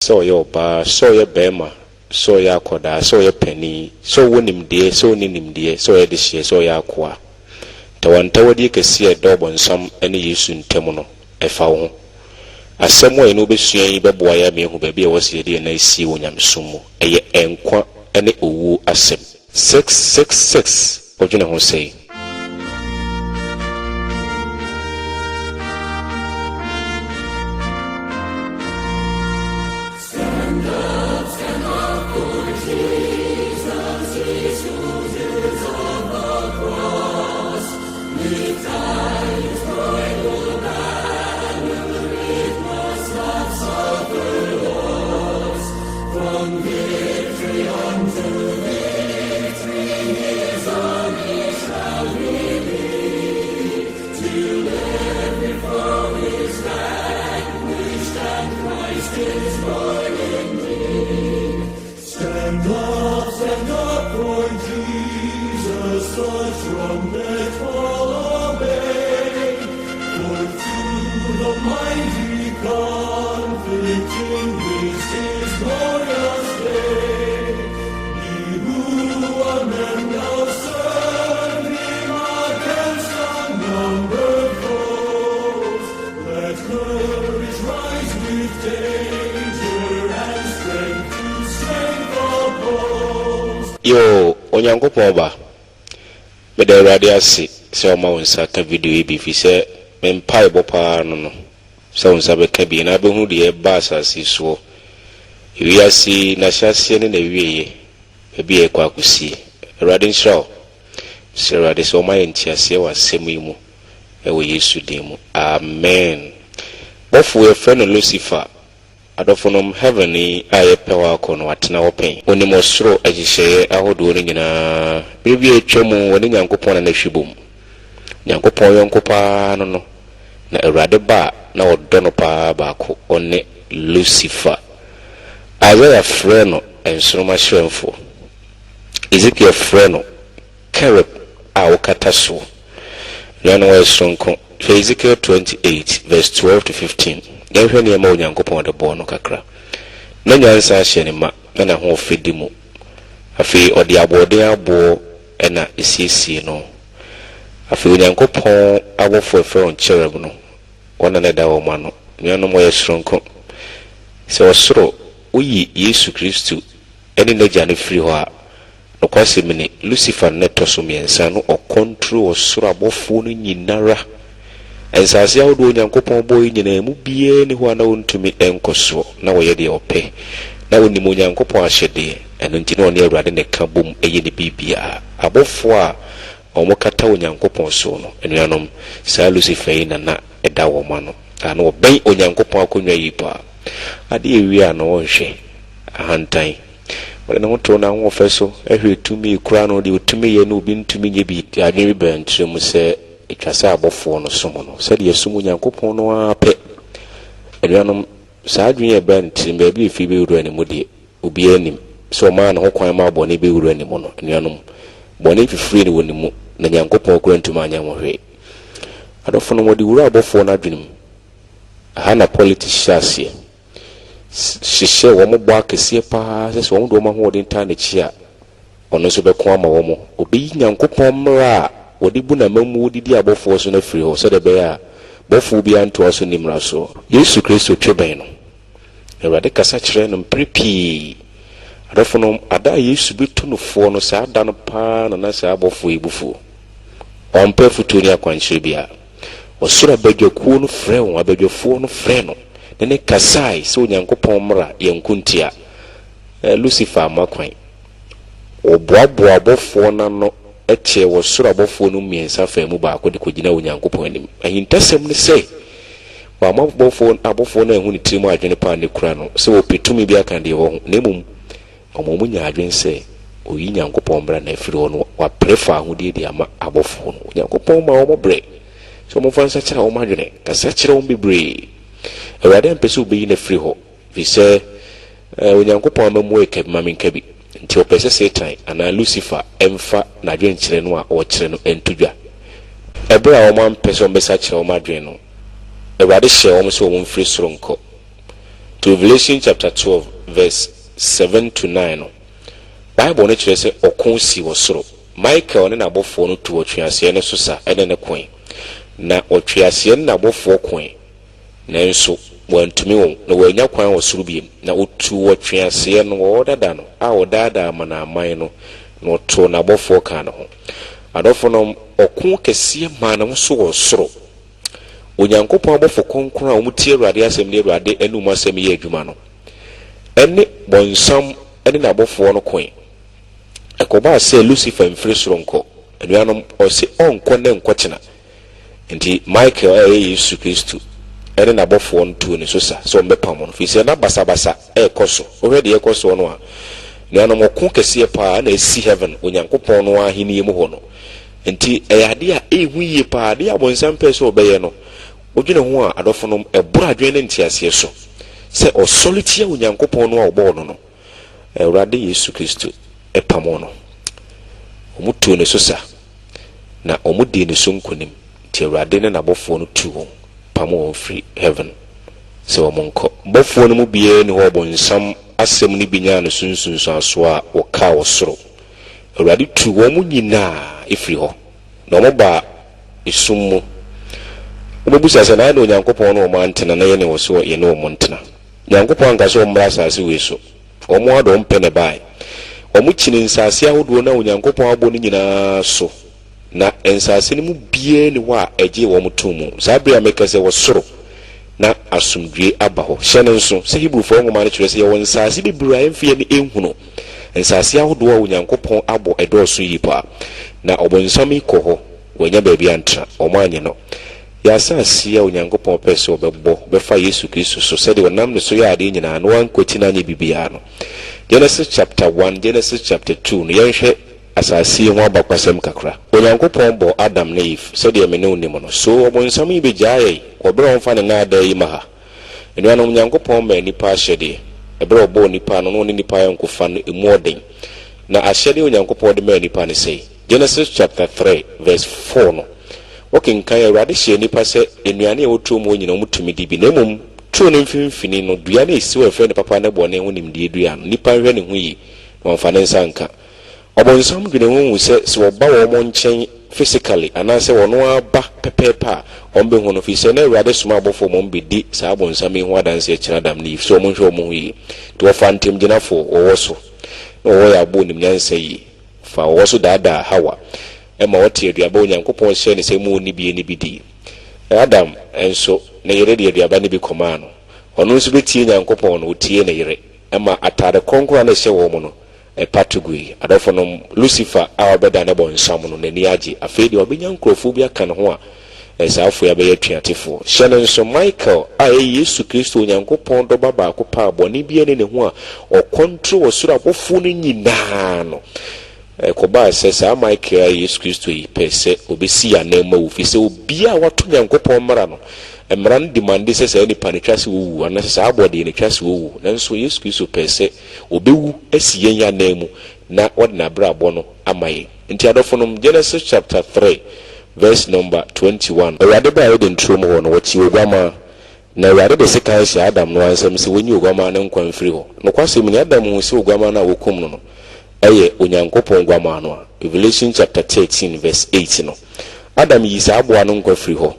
so your bar, so your bema, so ya koda, so your penny, so winning dear, so nim dear, so ya this year, so ya qua. Tawantawadi can see a dog on some any use in Temono, a foul. As somewhere no be seeing Baboya me who baby was here and I see when I'm sumo, a ye enqua any uwu asem. 666, what you know say. Stand up for Jesus, the trumpet will obey. For to the mighty conflict in this his glorious day. He who amend now serve him against unnumbered foes. Let courage rise with danger and strength to strength oppose. Yo, Onyanko ba. Me de radio si se o ma wonsa ka video bi fi se me mpai bo pa no se wonsa be ka bi na be hu de e ba asasi so wi asi na hyase ne na wieye e bi e kwa akusi radio nshraw se radio so ma entiase wa semu yi mu e wo Yesu din mu amen. Bofu e friend Lucifer adofonom heaven ni aye pewa kono watena open oni mosoro agihye ahodo ni nyina bibi etwemu woni Nyankopon na hwibom Nyankopon yonkopa no na Awurade ba na odono pa baako one Lucifer Isaiah freno ensoroma hwemfo Ezekiel freno kerep a okata so yana wa sonko Ezekiel 28 verse 12 to 15 Yehwe ne ma Onyankopon de bo no kakra na nyansa ahye ne ma na ho fedi mu afi odi abode abo na esiesie no afi Onyankopon abofo efe on cherub no wona ne da wo ma no nyano mo yesronko se osoro uyi Yesu Kristo eni na jane free ho a no kwase mini Lucifer ne toso miensa no o control osoro abofo no nyinara Ensase awdo Onyankopon boy nyina mu bie ne ho na wontumi enkoso na wo ye de ope na woni mu Onyankopon ahyede eno nti na oni Awurade ne ka bom eye ne bibia abofo a omokata Onyankopon so no enuanom sa Lucifer na eda wo ma no ana oben Onyankopon akonwa yipa ade ewi a no wonhwe ahantan wale na hoto na ho feso ehwe tumi kura no de otumi ye no obi ntumi nye bi adwe bi bantrem se etwasa abofo no somo no se de sumu Nyankopon no ape enuanom sa adwen e bantrem ba bi efi be wuru ani mu de obi anim so ma na ho kwan ma bone be wuru ani mu no enuanom bone fifiri ni woni mu na Nyankopon kura ntuma anya mo hwe adofo no modi wuru abofo na adwenem aha na politicians ye shishe wo mo bo akese pa se wo do ma ho de nta na chi a ono so be ko ama wo mo obi Nyankopon mra wodi bu na mamu didi abofo so na firi ho so de be ya bofo bi anto so nimra so Yesu Kristo tweben no Awurade kasa kire no mprepi adofo no ada Yesu bi to no fo no sa ada no pa na sa abofo ibufu ompe futu ni akwanhire bia osura badwakuo no frɛ wo abadwafo no frɛ no ne kasai so Nyankopon mra yankuntia Lucifer makwan oboaboa abofo na no eche wo sura abofo no miensa fa mu ba ko de kogina Onyankopon anim ahintasem ne se wa abofo na ehu ne tirimu adwene pa ne kura no se wo petumi bia kan de wo nemum omomu nya adwen se oyi Nyankopon mra na afiri no wa prefa ahudie de ama abofo no Nyankopon ma wo bre so mo fansa kira wo madwene kasa kira wo bebre Awurade mpese obeyi na free ho fi se Onyankopon amamu ekabima menkabi nti opese Satan ana Lucifer emfa na adwen kire no a o kire no entudwa ebra wo man pese o mbesa kire wo madwen no Awurade hye wo so wo mfiri soro nko to Revelation chapter 12 verse 7 to 9 Bible ne kyerɛ sɛ ɔko si wɔ soro Michael ne n'abɔfoɔ no tu ɔtweaseɛ ne so sa ɛne ne kwan na ɔtweaseɛ ne n'abɔfoɔ kwan nanso wɔntumi wɔn na wɔanya kwan wɔ soro biem na otu ɔtweaseɛ no wɔdada no a wɔdaadaa ma na aman no na ɔto n'abɔfoɔ ka ne ho adɔfo no ɔko kɛseɛ ma ne ho so wɔ soro onyankopɔn abɔfo konkron a wɔtie Awurade asɛm ne Awurade anum asɛm yɛ adwuma no ɛne bɔnsam ɛne n'abɔfoɔ no kwan ɛkɔba sɛ Lucifer mfiri soro nkɔ anuanom ɔse ɔnkɔ ne nkɔkyena nti Michael ɛyɛ Yesu Kristo ɛne n'abɔfoɔ no tuo ne so sa sɛ ɔmbɛpam no firi sɛ na basabasa ɛkɔ so ɔhwɛ deɛ ɛkɔ so no a anuanom ɔko kɛseɛ paa na ɛsi heaven onyankopɔn no ahenni mu hɔ no nti ɛyɛ ade a ɛhu yie paa de abɔnsam pɛ sɛ ɔbɛyɛ no odwene ho a adɔfo no ɛboro adwene ne nteaseɛ so sɛ ɔsɔre tia onyankopɔn no a ɔbɔɔ no no Awurade Yesu Kristo ɛpam no ɔmo tuo ne so sa na ɔmo di ne so nkonim nti Awurade ne n'abɔfoɔ no tu wɔn pam wɔn firi heaven sɛ ɔmo nkɔ bɔfoɔ no mu biara ne hɔ ɔbɔnsam asɛm ne bi nyaa ne sunsunsuaso a wɔkaa wɔ soro Awurade tu wɔn mu nyinaa ɛfiri hɔ na ɔmo baa esum mu ɔmobusa sɛ na onyankopɔn no ɔmo antena na yɛne wɔ so yɛne ɔmo ntena nyankopɔn anka sɛ ɔmmra asase wei so ɔmo adɔ mpɛ ne bae ɔmo kyine nsase ahodoɔ na onyankopɔn abɔ no nyinaa so na nsase no mu biara ne hɔ a ɛgye wɔn to mu saa bere a meka sɛ wɔ soro na asomdwe aba hɔ hyɛ ne nso sɛ Hebrewfoɔ nwoma no kyerɛ sɛ yɛwɔ nsase bebree a ɛmfeɛ ne ɛnhuno nsase ahodoɔ a onyankopɔn abɔ ɛdɔɔso yi paa na ɔbɔnsam yi kɔ hɔ wɔanya baabi antra ɔmo anye no yɛasase a onyankopɔn pɛ sɛ ɔbɛbɔ bɛfa Yesu Kristo so sɛdeɛ ɔnam ne so yɛ adeɛ nyinaa na wankɔti na anye bibiara no Genesis chapter 1 Genesis chapter 2 no yɛnhwɛ asase ho abakwasɛm kakra onyankopɔn bɔ Adam ne Eve sɛdeɛ me ne onim no so ɔbɔnsam yi begyae ɔbrɛ ɔmfa ne naada yi ma ha ɛnuanom onyankopɔn ma nipa ahyɛdeɛ ɛbrɛ ɔbɔ nipa no ne nipa yɛnkofa no emu ɔden na ahyɛdeɛ onyankopɔn de ma nipa ne sɛ Genesis chapter 3 verse 4 no wɔkenkan Awurade hyɛ nipa sɛ enuane a wɔtuo mu nyina ɔmutumi di bi na mmom tuo ne mfimfini no dua ne esi wɔ fɛ ne papa ne bɔ ne ho nimdeɛ dua no nipa hwɛ ne ho yi na ɔmfa ne nsa nka ɔbɔnsam dwene ho hu sɛ wɔba wɔn nkyɛn physically anaasɛ wɔn aba pɛpɛɛpɛ a ɔmbɛhu no fi sɛ na Awurade soma abɔfoɔ wɔn bɛdi saa ɔbɔnsam yi ho adanse akyerɛ Adam ne sɛ ɔmo nhwɛ ɔmo ho yi nti wɔfa ntamgyinafoɔ wɔwɔ so na wɔwɔ yɛ abɔ nim nyansa yi fa wɔwɔ so daadaa Hawa ɛma wɔte aduaba onyankopɔn hyɛ ne sɛ mu ni bi ne bi di Adam enso na yere de aduaba ne bi kɔmaa no ɔno nso betie nyankopɔn no otie ne yere ɛma atade kronkron na hyɛ wɔ mu no patugui adɔfo no Lucifer a ɔbɛda ne bɔnsam no n'ani agye afei deɛ ɔbɛnya nkurɔfoɔ bi aka ne ho a saafo ya bɛyɛ tuatefoɔ hyɛ ne nso Michael a ɛyɛ Yesu Kristo onyankopɔn dɔba baako pa bɔne bi ne ho a ɔkɔntro wɔ soro abɔfoɔ no nyinaa no kɔba sɛ saa Michael a Yesu Kristo yi pɛ sɛ obɛsi anɛma wo fi sɛ obi a wato nyankopɔn mmara no mmara no demande sɛ sɛ nipa ne twase wowu anasɛ saa abɔde ne twase wowu nanso Yesu Kristo pɛ sɛ obɛwu asi yɛn anɛmu na wɔde n'abrabɔ no ama yɛn nti adɔfo no Genesis chapter 3 verse number 21 Awurade ba yɛde nturo mu hɔ no wɔte oguama na Awurade de sika hyɛ Adam no ansɛm sɛ wɔnyi oguama ne nkwa mfiri hɔ no kwasɛm ni Adam hu sɛ oguama no a wɔkum no no ɛyɛ onyankopɔn guama no a Revelation chapter 13 verse 8 no Adam yi saa aboa no nkwa firi hɔ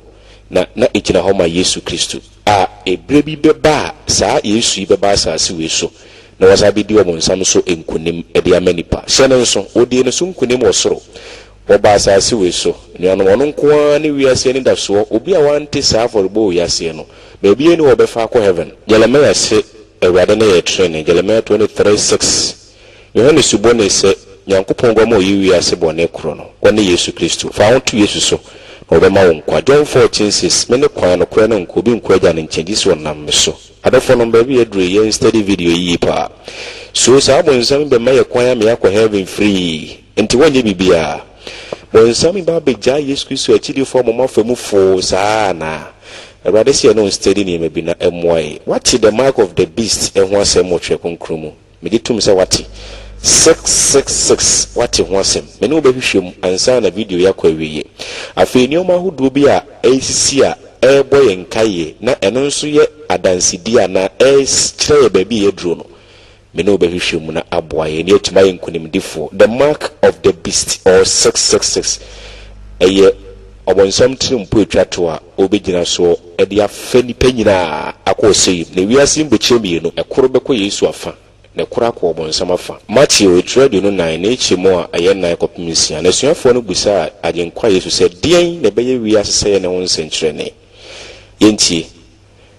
na egyina hɔ ma Yesu Kristo a ebre bi bɛba saa Yesu yi bɛba asase we so na wasa bi di ɔmonsam so enkunim ɛde amanipa hyɛ ne nso odi ne so nkunim wɔ soro wɔba asase we so nuanom ɔno nkoa ne wiase ne da so obi a wante saa afɔrebɔ wiase no baabi ni wɔbɛfa akɔ heaven Jeremiah se Awurade ne yɛ training Jeremiah 23:6 Yohane subɔ ne sɛ nyankopɔn gwa ma oyi wiase bɔne koro no wɔne Yesu Kristo fa ho to Yesu so obema wo nkwa John 14:6 me ne kwan no kora no nko bi nkwa agya ne nkyɛngye so nam me so adɔfo no baabi yɛduru yɛn study video yi pa so saa bɔnsam bɛma yɛ kwan ame akɔ heaven free nti wɔnyɛ bibia bɔnsam ba begya Yesu Kristo akyidi fo mo mafa mu fo saa na Awurade sɛ no study ne mabi na ɛmoae what the mark of the beast ɛho asɛm mo twɛ konkro mu me ditum sɛ what 666 wate ho asɛm me ne wobɛhwehwɛ mu ansa na video yakɔ awie afei nneɛma ahodoɔ bi a ɛsisi a boy and kaye na eno nso ye adansidi ana kyerɛ baby edro no me no be hwehwɛ na aboaye ne atuma yɛ nkonimdifo. The mark of the beast or 666 eye obonsam trimpo etwa to a obegyina so e de afa nipa nyina akɔsɛyi na wiase mbokyerɛ no ekoro bɛkɔ Yesu afa na ekoro akɔ obonsam afa. Matthew etredu no 9 na echimo a aye 9 kopimisia na suafo no busa agenkwa Yesu sɛ deɛn na bɛyɛ wiase sɛ ne ho nsɛnkyerɛ ne yenti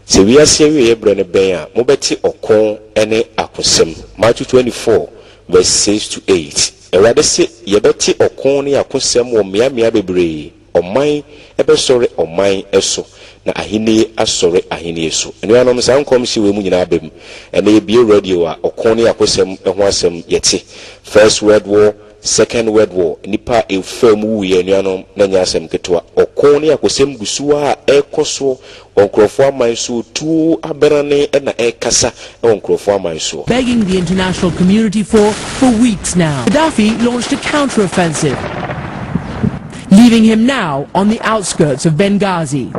se wiase wie ebrɛ ne bɛn a mobɛte ɔkon ene akosɛm. Matthew 24 verse 6 to 8 Ewade se yɛbɛte ɔkon ne akosɛm wɔ mmeamea bebree. Ɔman ɛbɛsɔre ɔman ɛso na ahini asɔre ahini so. Enuanom sa nkom si we mu nyina abem ɛna ebie radio a ɔkon ne akosɛm ɛho asɛm yɛte. First World War, Second World War, nipa efam wuye enuanom na nya asɛm ketewa. Ɔkon ne akosɛm gusu a ɛkɔso onkrofo aman so tu aberane ɛna ɛkasa onkrofo aman so. Begging the international community for weeks now. Gaddafi launched a counter-offensive, leaving him now on the outskirts of Benghazi.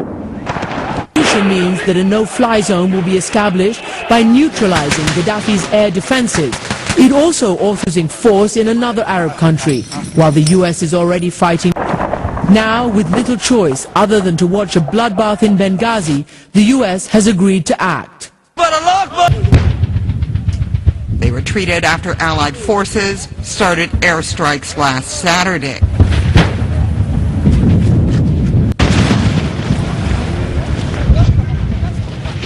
This means that a no-fly zone will be established by neutralizing Gaddafi's air defenses. It also authorizing force in another Arab country, while the US is already fighting. Now, with little choice other than to watch a bloodbath in Benghazi, the US has agreed to act. They retreated after Allied forces started airstrikes last Saturday.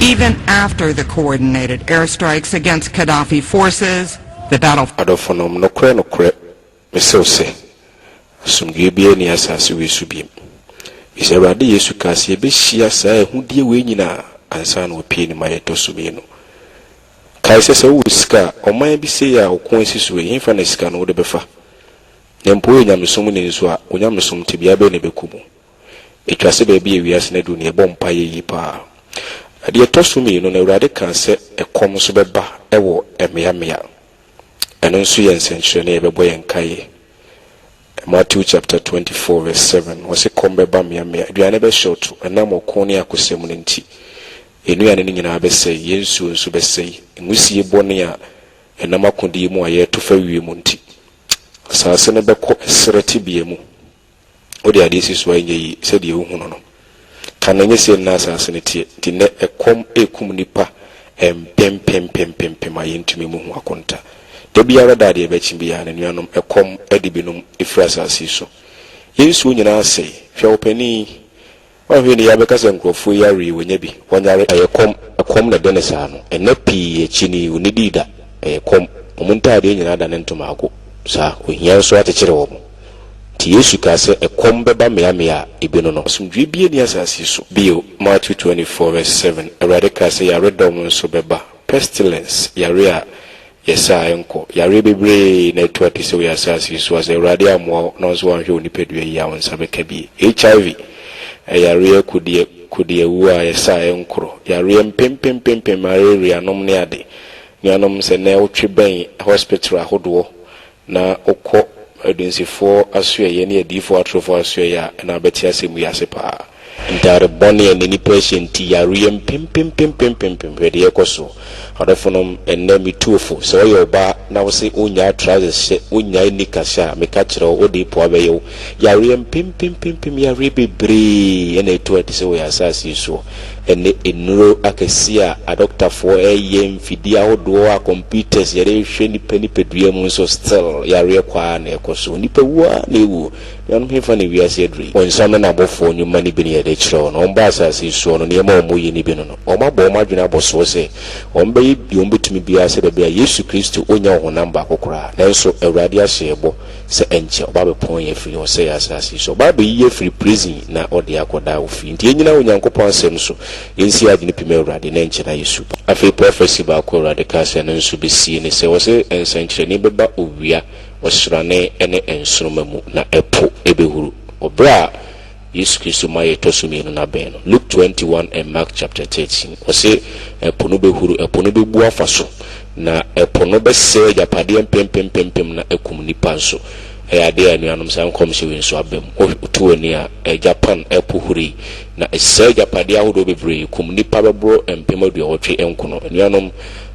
Even after the coordinated airstrikes against Gaddafi forces, the battle... Adofonom no kre mesose sumdwe bia ni asase we subiem isewade Yesu kasi ebehia saa ehudie we nyina ansa na opie ni mayeto sumie no kai sese wo sika oman bi se ya okon siso e himfa na sika no wo de befa nempo enyamesom ne nso a onyamesom tibia be ne bekumu etwase ba bi ewiase na du ne bompa ye pa ade etosumi no na urade kan se ekom so beba ewo emea eno nso ye nsenkyere na ebebo ye nkaye. Matthew chapter 24 verse 7 was a combe bamia aduane be short enam okon ne akosem ne nti enuane ne nyina be sey Yesu nso be sey engusie bone a enam akodi mu aye to fa wie mu nti asase ne beko esreti bie mu odi ade siso anyi se de ehu no kan enye se na asase ne tie ti ne ekom ekum nipa pem aye ntumi mu ho akonta Debiara dade ebechi bia na nuanom ekom edibinum efrasasi so. Yesu nyina ase hwe opani wa hwe ni yabekasa nkrofo yare wonya bi wonyare ekom na denesa no enapi echini unidida ekom omuntade nyina da ne ntoma ako sa ohia so atechire wo ti Yesu ka se ekom beba meamea ebino no somdwe bie ni asasi so. Bio Matthew 24 verse 7 erade ka se yare dom so beba pestilence yare Yesa enko yare bebre na etwati se we asasi so as erade amwo no so anhwe onipedua yi a wonsa beka bi HIV yare kudie wu a yesa enkro yare mpempempem malaria nom ne ade nuanom se na otwe ben hospital ahodo na okọ adunsifo asoye ne adifo atrofo asoye na beti asemu yase pa ntare bone ne ni patient yare mpempempem wede yekoso adofonom enemi tuofo so yoba na wo se onya trousers onya nikasha meka kire o de po abeyo yare mpempempem yare bebre ene to ati se wo asasi so ene enuro akasia a doctor for mfidi ahodo a computers yare hwe ni pedua mu so still yare kwa na ekoso nipa wua na ewu yanu hefa ne wiase adri onsam na abofo nyuma ni bi ne yade kire no omba asasi so no ne ma omoyi ni bi no omabo omadwena aboso se omba yi bi ombetumi bia se da Yesu Kristo onya ho namba akokora nanso awurade ahyebo se enche oba bepon ye firi o se asasi so oba be ye firi prison na ode akoda ofi nti enyina onyankopon asem so yensi ade ne pime awurade na enche na Yesu afi prophecy ba ko awurade ka se na nso be sie ne se wo se ensankyere ne beba owia osrane ene ensoroma mu na epo ebehuru obra Yesu Kristo maye tosumi no na ben no Luke 21 and Mark chapter 13 ose epono behuru epono bebu afaso na epono be se japade pempem na ekum nipa nso ade anuanom san komse we nso abem otu ani a Japan epuhuri na ese Japade ahodo bebre kum nipa bebro empemadu otwe enkono anuanom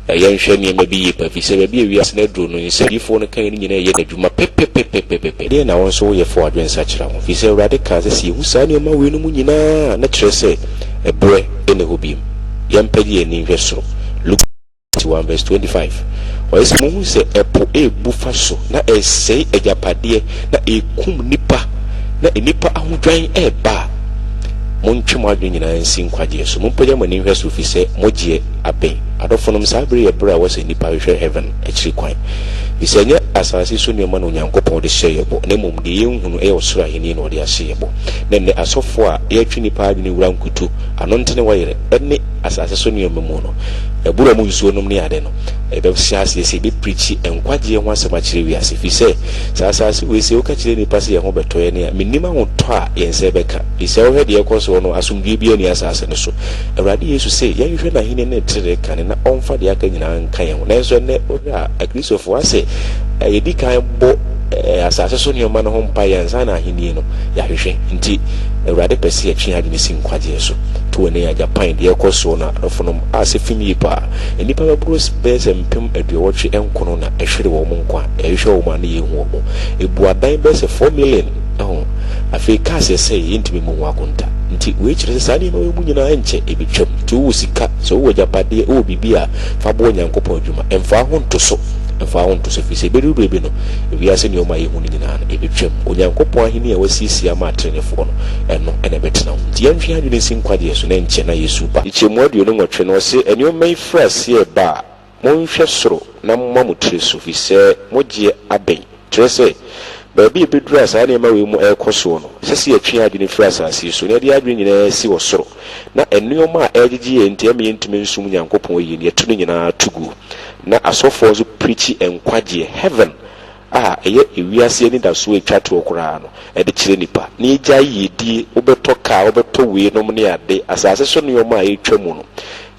yenhwe niema bi yipa fi se ba bi wiase na duro no nsirifo no kan ni nyina ye adwuma pepepepepepe de na won so ye fo adwensa kira ho fi se urade ka se hu sa niema we no mu nyina na kire se ebre ene hobim yempagi eni hwe soro Luke 1 verse 25 wese mu se epo ebufa so na esei Japade na ekum nipa na nipa ahodwan eba montwe adwen nyina nsi nkwaje so mompagya mani hwe so fi se mogye aben adofonom sabre ye bra wase nipa hwe heaven akiri kwan bisanya asase so ne ma no Nyankopɔn de hyɛ yɛbɔ na mom de yenhunu osoro aheni na ɔde ahyɛ yɛbɔ na ne asɔfo a yɛtwe nipa ade ne wura nkutu anontene wayere ne asase so ne mu no ebura mu nsuo nom ne ade no ebe siase se be preach enkwaje ho asɛm akyerɛ wiase fi sɛ asase we se oka kyerɛ nipa se ye ho bɛtɔɛ ne a minima ho tɔ a yɛnse bɛka bi sɛ wo hwɛ de yɛkɔ no asomdwe bi ani asase no so awurade Yesu sɛ yɛhwɛ na hene ne tere kan na ɔmfa de aka nyina nka yɛn ho na nso ne ɔhwɛ a kristofo ase yɛdi kan bɔ asase so ne ɔma no ho mpa yɛnsa na ahenie no yɛhwehwɛ nti awurade pɛse yɛtwe ade ne si nkwaje so to ne ya Japan de yɛkɔ so na adofonom ase fim yi pa nipa babros bɛsɛ mpem aduɔtwe enkono na ɛhwere wɔ mo nkwa ɛhwɛ wɔ ma ne yɛhu wɔ ebuadan bɛsɛ 4 million afei kase sɛ yɛntimi mu ho akonta nti we kyerɛ sɛ ne ma we mu nyina enche ebitwam to wo sika so wo Japade wo bibia fa bo Nyankopɔn adwuma emfa ho ntoso fi se bedu bebe no wiase ne o ma yehu nyina na ebetwam Onyankopɔn ahini a wasisi ama atrenefo no ɛno ɛna betena ho nti yɛnhwe adwene sin kwaje so na nche na Yesu ba ikyemu aduonu nwɔtwe no se enioma ifrase e ba monhwɛ soro na momma mo tire so fi se mogye aben kyerɛ sɛ baabi ebedura saa ne ma we mu ɛkɔ so no sɛ yɛtwe adwene frase asase so na de adwene nyina si wɔ soro na enioma a ɛgyegye yɛ ntia me yɛntumi nsum Nyankopɔn yi ne yɛto no nyina tugu na asofo zo preach enkwaje heaven eye ewiase ni da so etwa to okura no e de kire nipa ni gya yedi obeto ka obeto we no ne ade asase so ne yoma etwa mu no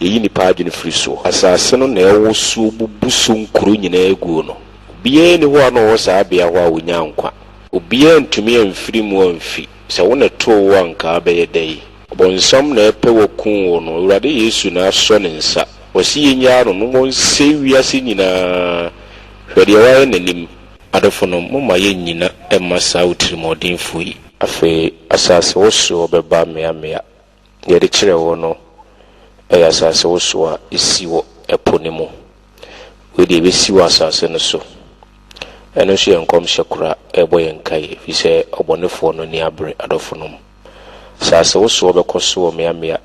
eyi nipa adwene firi so asase no na ewo so bubusu nkuru nyina egu no biye ni ho ano wo sa bia ho a wonya nkwa obiye ntumi amfiri mu amfi sɛ wo na to wo anka bɛyɛ dai bonsam na epe wo kun wo no urade Yesu na aso ne nsa wasi yenya no mo nse wiase nyina hwede wa nanim adofono mo ma yenyina emma sautri modinfo yi afi asase woso obeba mea ye de kire wo no asase woso a isi wo eponimu we de besi wo asase no so eno hye enkom hyekura ebo yenkaye fi se obonefo no ni abre adofono asase woso obekoso mea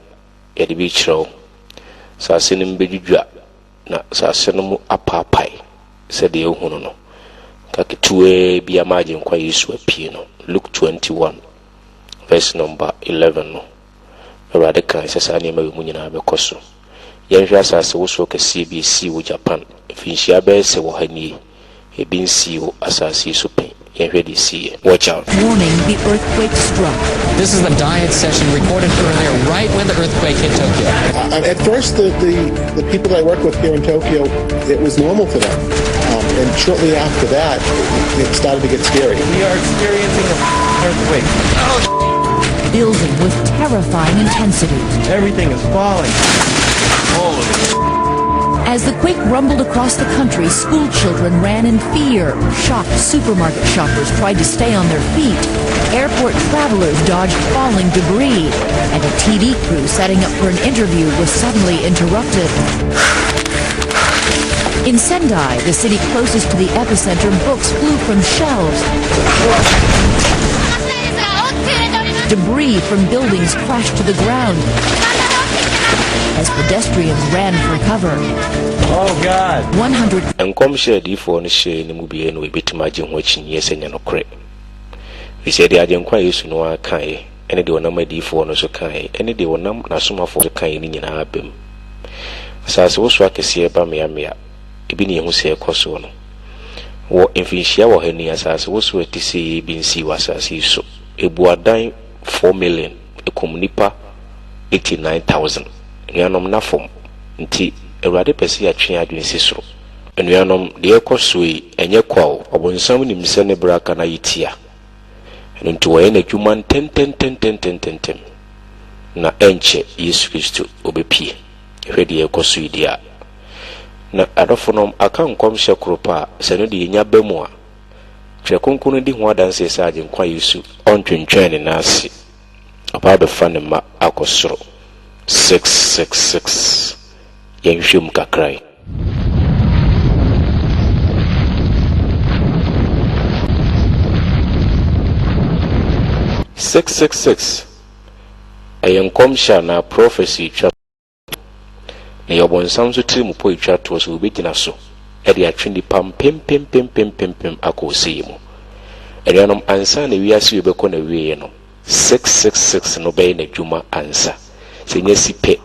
ye de bi kire wo sase no mbedwudwa na sase no mu apapai sɛ de ehunu no kaketuwe bia maje nkwa Yesu apie no Luke 21 verse number 11 no awurade kan sɛ saa ne ma we mu nyina bɛkɔ so yɛhwɛ asase wo so kɛse bi si wo Japan finhyia bɛsɛ wɔ hani ebi nsi wo asase so pen yɛhwɛ de si watch out. Warning, the earthquake struck. This is the diet session recorded earlier, right when the earthquake hit Tokyo. At first, the people that I work with here in Tokyo, it was normal to them. And shortly after that, it started to get scary. We are experiencing an earthquake. Building with terrifying intensity. Everything is falling. Holy. As the quake rumbled across the country, school children ran in fear. Shocked supermarket shoppers tried to stay on their feet. Airport travelers dodged falling debris. And a TV crew setting up for an interview was suddenly interrupted. In Sendai, the city closest to the epicenter, books flew from shelves. Debris from buildings crashed to the ground as pedestrians ran for cover. Oh God. 100 enkom share di for no share ni mu bie no ebetima je ho chinye senya no kre we said the ajenkwa Yesu no aka e ene de onam adi for no so kan e ene de onam na somafo so kan ni nyina abem asase wo so akese ba mea ebi ne hu se ekoso no wo emfinhia wo hani asase wo so atisi bi nsi wasase so ebuadan 4 million ekomnipa 89000 nyanom na fom nti awurade pese ya twe adwen sisoro anuanom de ekoso yi enye kwaw obonsam nim se ne braka na yitia eno nti wo na dwuma ntenten na enche Yesu Kristo obepie ehwe de ekoso yi dia na adofonom aka nkomhye kropa se no de nya bamu a twa konkunu di ho adanse sa agye nkwa Yesu ontwentwen ne nase apa be fa ne ma akosoro 666 yenhwem kakrai 666 ayenkomsha na prophecy twa na yobonsam so tiri mu po itwa to so obegina so e de atwendi pam pem akose mu erenom ansa na wiase yebekọ na wiye no 666 no be na dwuma ansa senye sipe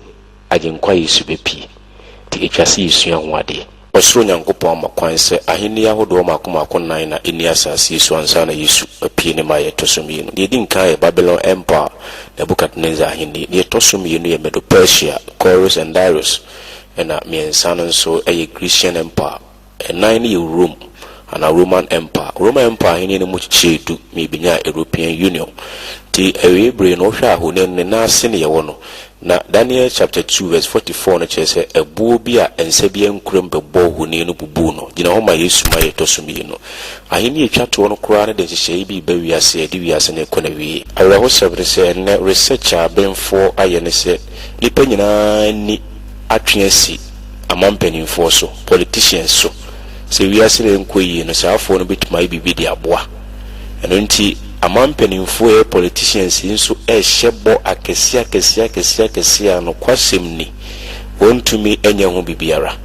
agenkwa Yesu bepi ti etwase Yesu ahwade osoro nyankopon makwan se ahenni ahodo makomakon nan na eni asase Yesu ansa na Yesu apie ne maye tosomie no de din kan Babylon Empire Nebuchadnezzar ahenni ne tosomie no ye Medo Persia Cyrus and Darius ena miensa no so eye Grecian Empire nan ne Rome and a Roman Empire ahenni no mu chichedu me binya European Union ti ewebre no hwa ahone ne na ase ne ye wono na Daniel chapter 2 verse 44 na chese ebuo bi a ense bi enkuram bebo hone no bubu no gina ho ma Yesu ma yetosumi no ahenni etwato no kura ne de hye bi ba wiase de wiase ne kona wi awra ho sebre se ne researcher benfo aye ne se nipa nyina ni atweasi amampanimfo so politicians so se wiase ne nkoyi no saafo no bituma bibi de aboa eno nti amampanimfo politicians inso hyebo akesia no kwasem ni wontumi enya ho bibiara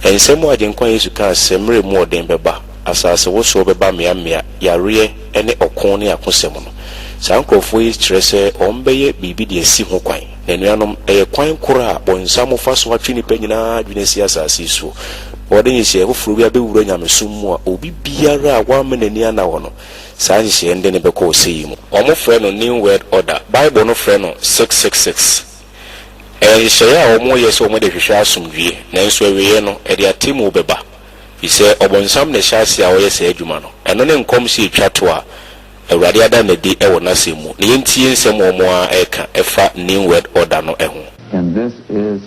ensemo agenkwa Yesu ka semre mu odem beba asase wo so beba mea yare ene okon ne akosem no sankrofo yi kyerese ombeye bibi de asi ho kwan na nuanom kwan kora bonsam fa so atwe ni panyina adwenesi asase so wode nyese hofuru bia bewuro nyamesum mu a obi biara a wa menani ana wo no saa nyese ende ne beko oseyi mu omo frɛ no new world order bible no frɛ no 666 nyese ya omo yese omo de hwehwe asomdwie nanso awiye no de atemu beba ise obonsam ne hyase a wo yese adwuma no eno ne nkom si twato a awurade ada na di ewo na semu ne yentie nsem omo a eka efa new world order no eho. And this is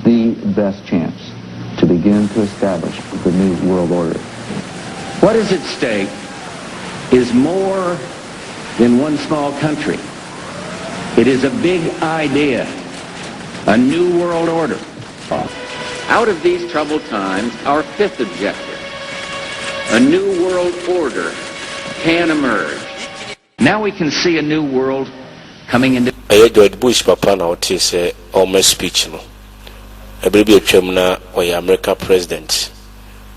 the best chance to begin to establish the new world order. What is at stake is more than one small country. It is a big idea, a new world order. Out of these troubled times, our fifth objective, a new world order, can emerge. Now we can see a new world coming into... George Bush papa na ote se almost speech no ebrebi atwam na oya America president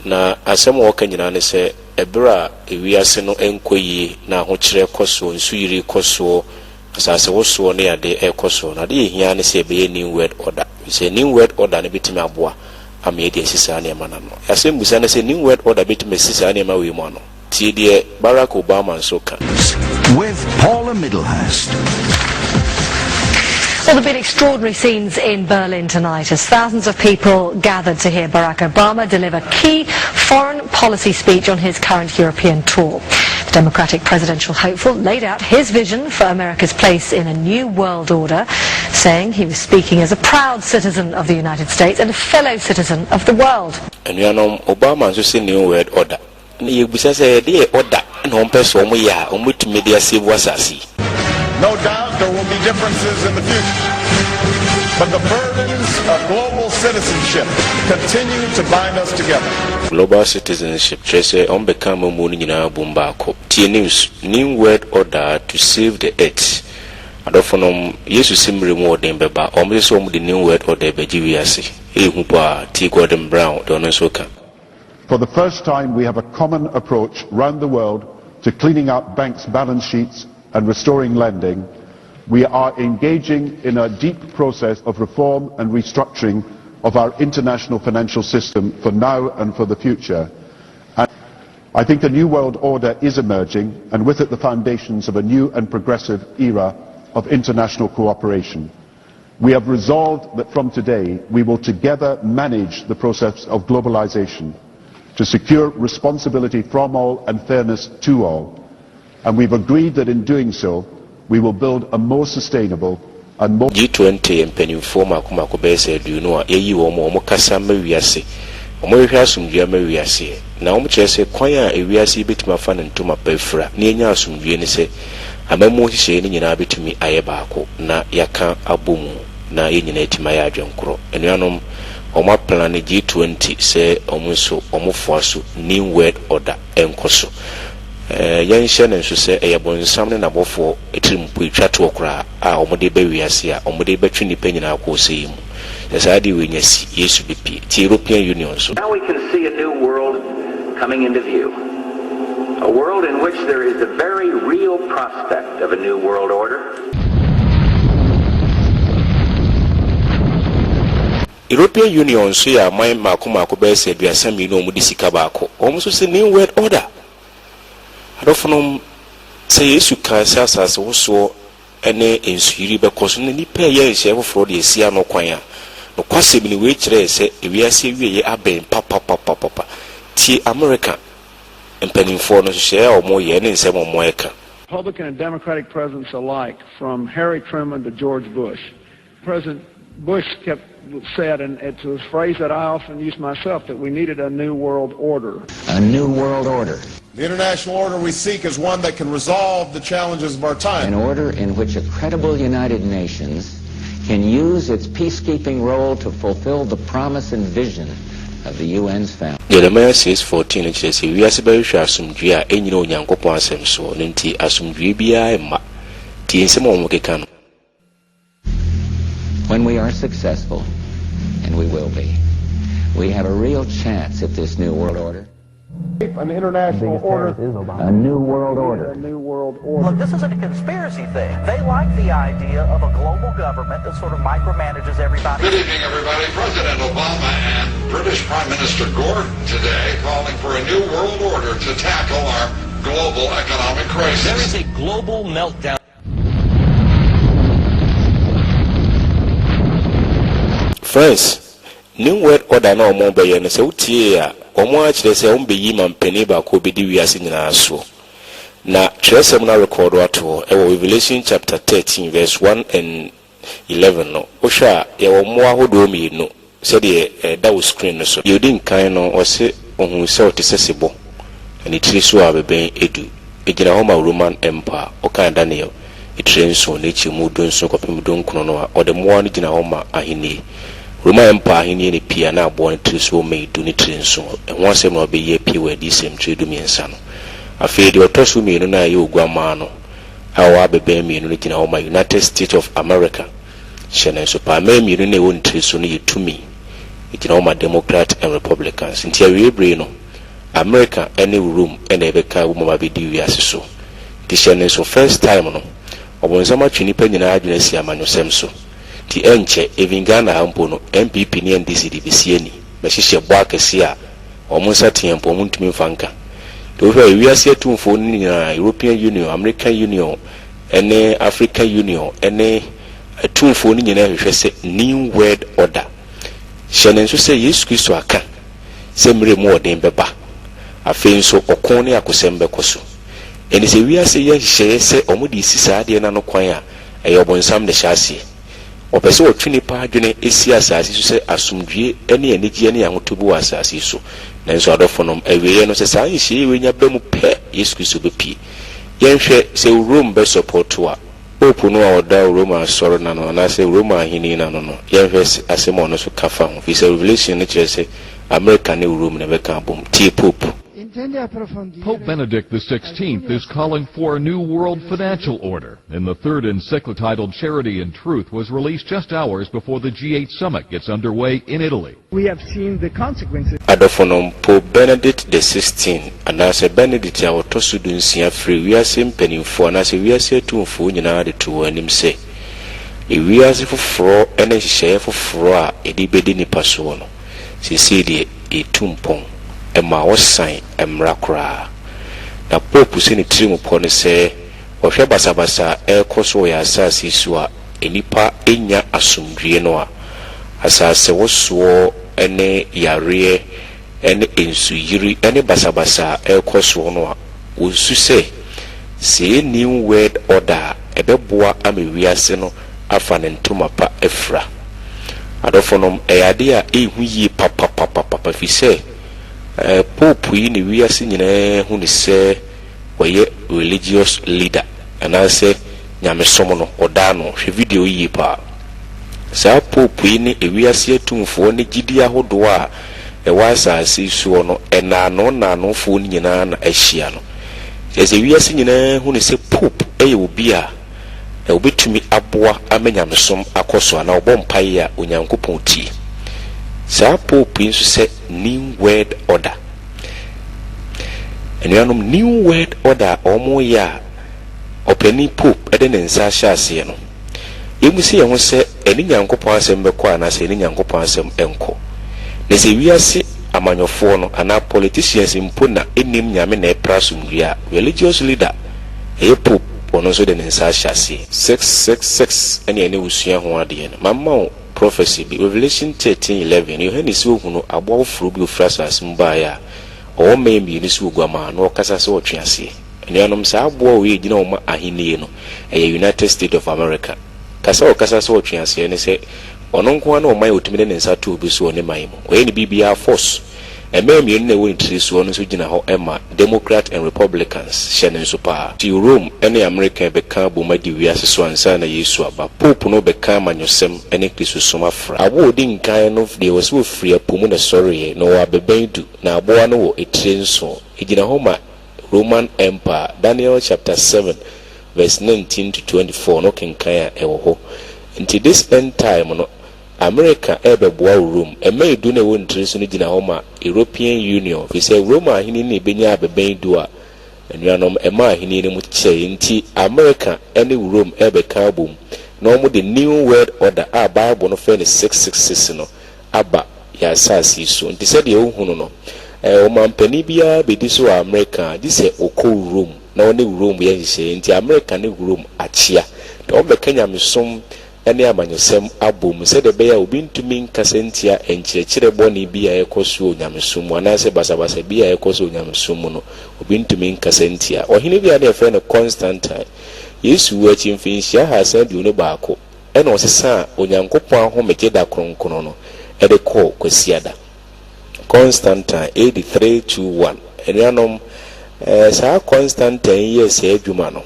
na asem wo ka nyina ne se ebra ewiase no enkoyi na ahokyere koso nsuyiri koso asase woso ne ade ekoso na de ehia ne se ebe new world order se new world order ne bitimi aboa ame de sisa ne ma na no asem busa ne se new world order bitimi sisa ne ma we mu no ti de Barack Obama nso ka with Paula Middlehurst. Well, there have been extraordinary scenes in Berlin tonight as thousands of people gathered to hear Barack Obama deliver key foreign policy speech on his current European tour. The Democratic presidential hopeful laid out his vision for America's place in a new world order, saying he was speaking as a proud citizen of the United States and a fellow citizen of the world. And you know, Obama just in new world order. You say the order and home person media save wasasi. No doubt there will be differences in the future, but the burdens of global citizenship continue to bind us together. Global citizenship, Tracy, on become Munina Bumbako. T News, new world order to save the earth. Adofonom, Yesu Simri more than Beba, almost home the new world order Bejiviasi. Hupa, T. Gordon Brown, Donosoka. For the first time, we have a common approach round the world to cleaning up banks' balance sheets and restoring lending. We are engaging in a deep process of reform and restructuring of our international financial system for now and for the future. And I think a new world order is emerging, and with it the foundations of a new and progressive era of international cooperation. We have resolved that from today we will together manage the process of globalization to secure responsibility from all and fairness to all. And we've agreed that in doing so, we will build a more sustainable and more G20 mpanimfoɔ makomako bɛsɛ aduonu a ɛyi wɔn kasa ma wiase wɔn hwɛ asomdua ma wiase na wɔn kyerɛ sɛ kwan a ewiase betumi afa ne ntoma pɛfra na enya asomdua ne sɛ amamu hyehyɛ ne nyinaa betumi ayɛ baako na yaka abomu na yɛnyina etima yɛ adwenkorɔ anuanom wɔn aplan ne G20 sɛ wɔn nso wɔn foa so new world order enkoso yɛnhyɛ ne nso sɛ ɛyɛ bɔnsam ne nabɔfoɔ etirimpo etwa to okra a wɔn de bɛ wiase a wɔn de bɛtwe nipa nyinaa kɔ sɛ yi mu yɛsɛ ade wɔ nyasi yesu bepi ti European Union so. Now we can see a new world coming into view, a world in which there is a very real prospect of a new world order. European Union so yɛ aman makomako bɛyɛ sɛ aduasa mmienu a wɔn de sika baako wɔn nso sɛ new world order. Adofonom sɛ yesu ka sɛ asase wosoɔ ɛne nsuyiri bɛkɔ so na nipa yɛ nhyɛ foforɔ de esi ano kwan a no kwasɛm ni wei kyerɛ sɛ ewiase wie yɛ abɛn papa tie America mpanimfoɔ no hyɛ a wɔn yɛ ne nsɛm wɔn ɛka. Republican and Democratic presidents alike, from Harry Truman to George Bush. President Bush said, and it's a phrase that I often use myself, that we needed a new world order. A new world order. The international order we seek is one that can resolve the challenges of our time. An order in which a credible United Nations can use its peacekeeping role to fulfill the promise and vision of the UN's family. Jeremiah 6:14 it says we are bɛhwɛ asomdwe a ɛnyina onyankopɔn asɛm so no nti asomdwe biara ɛma tie nsɛm a wɔn keka no. When we are successful, and we will be, we have a real chance at this new world order. An international order. A new world order. A new world order. Look, this isn't a conspiracy thing. They like the idea of a global government that sort of micromanages everybody. Good evening, everybody. President Obama and British Prime Minister Gordon today calling for a new world order to tackle our global economic crisis. There is a global meltdown. Friends, new world order na omo be yen se utie a omo a kire se on be yi mampani ba ko be di wiase nyina so na tresem na record wato e Revelation chapter 13 verse 1 and 11 no o hwa ye omo ahodo mi no se de da wo screen no so ye din kan no o se ohun se o te sesebo ani tiri so abeben edu ejira ho ma Roman Empire o kan Daniel itren so na chi mu don so kopem don kuno no o de mo an gina ho ma ahini Roman Empire hini ni pia na abo ne triso me du ni trenso enwo asem na obeye pia we di sem tredu miensa no afi de otoso mi no na ye ogwama no awa bebe mi no gina ho ma United States of America shene so pa me mi no na won triso no yetumi gina ho ma Democrat and Republicans ntia we bre no America any room and ebeka wo ma be di wiase so di shene so first time no obonsama twini pa nyina adwena si amanyo sem so ti enche even Ghana ampo no MPP ni NDC di bisieni be hihye bo akese a omunsa tiempo omuntumi mfanka to hwe wiase atumfo ni na European Union, American Union, ene African Union, ene atumfo ni nyina hwehwe se new world order hyene nso se Yesu Kristo aka se mire mu odin beba afi nso okon ne akosembe koso eni se wiase ye hihye se omudi sisa de na no kwan a eyobonsam de hyase opese otwini pa adwene esi asase so se asomdwie ene anigye ne yahotobu asase so nanso adofonom awiye no se saa nhye wenya ba mu pe Yesu Kristo bepi yenhwe se Rome be support wa opu no a oda Rome asoro na no na se Rome ahini na no no yenhwe asemo no so kafa ho fi se Revelation ne kire se America ne Rome ne be ka bom ti Pope Pope Benedict XVI is calling for a new world financial order, and the third encyclical titled Charity and Truth was released just hours before the G8 summit gets underway in Italy. We have seen the consequences. Adofonom Pope Benedict XVI, anase Benedict a otoso dunsia free wiase mpanimfo anase wiase atumfo nyina de to anim se wiase foforo ene hihye foforo a edi bedi nipa so no sisi de etumpon ema wosan emra kra na Pope se ni trimu po ne se ohwe basabasa ekoso ya asase su a enipa enya asomdwie no a asase woso ene yare ene ensuyiri ene basabasa ekoso no a wonsu se new world order ebeboa amewiase no afa ne ntoma pa efra adofonom eyade a ehu yi papa fi se pope yi ne wiase nyina hu ne se waye religious leader anase nyamesom no oda no hwe video yi pa sa pope yi ne ewiase atumfo ne gidi ahodo a ewasa asisuo no enano fo nyina na ahia no eze wiase nyina hu ne se pope eye obi a obetumi aboa amenyamesom akoso na obompai a onyankopon tie sa pope nso se new world order enuanom new world order omo ya openi pope ede ne nsa hyase no emusi ye ho se eni nyankopon asem beko ana se eni nyankopon asem enko ne se wiase amanyofo no ana politicians mpo na enim nyame na epraso nwia religious leader pope ono so de ne nsa hyase 666 eni usua ho ade no mamma prophecy bi Revelation 13:11 Yohane ohunu abo furu bi ofrasas mba ya o membi ni su gwama no kasa se otwease enuanom sa abo we gina o ma ahenie no United States of America kasa se otwease ne se ono nko na o mai otumi de ne nsa to obi so ne mai mo we ni bibia force ememi ne won triso no so gina ho ema Democrat and Republicans shenen so pa ti Rome ene America be ka bo ma di wiase so ansa na Yesu aba pope no be ka manyosem ene Kristo so afra abo di nkan no de was wo free apomu na sorry no wa bebendu na abo no wo etrenso gina ho ma Roman Empire Daniel chapter 7 verse 19 to 24 no kenkan a ewo ho until this end time no America ebeboa Rome emedu na won triso no gina ho ma European Union fi say Rome ahini ne benya abebendu a enuanom ema ahini ne mu kye nti America ene Rome ebeka bom no mo the new world order a Bible no fe ne 666 no aba ya asasi so nti se de ohunu no o mampani bia bedi so America di se oko Rome na one Rome ye hye nti America ne Rome achia de o bekanya mesom ene amanyosem abom se de beya obi ntumi nkasentia enkyekire boni bia ekoso onyamesom anase basabasa bia ekoso onyamesom no obi ntumi nkasentia ohine bia na efe no Constantine Yesu wachi mfinhia ha asadi no baako ene osesa onyankopon ahomegeda kronkron no ede ko kwasiada Constantine 8321 enuanom sa Constantine yes adwuma no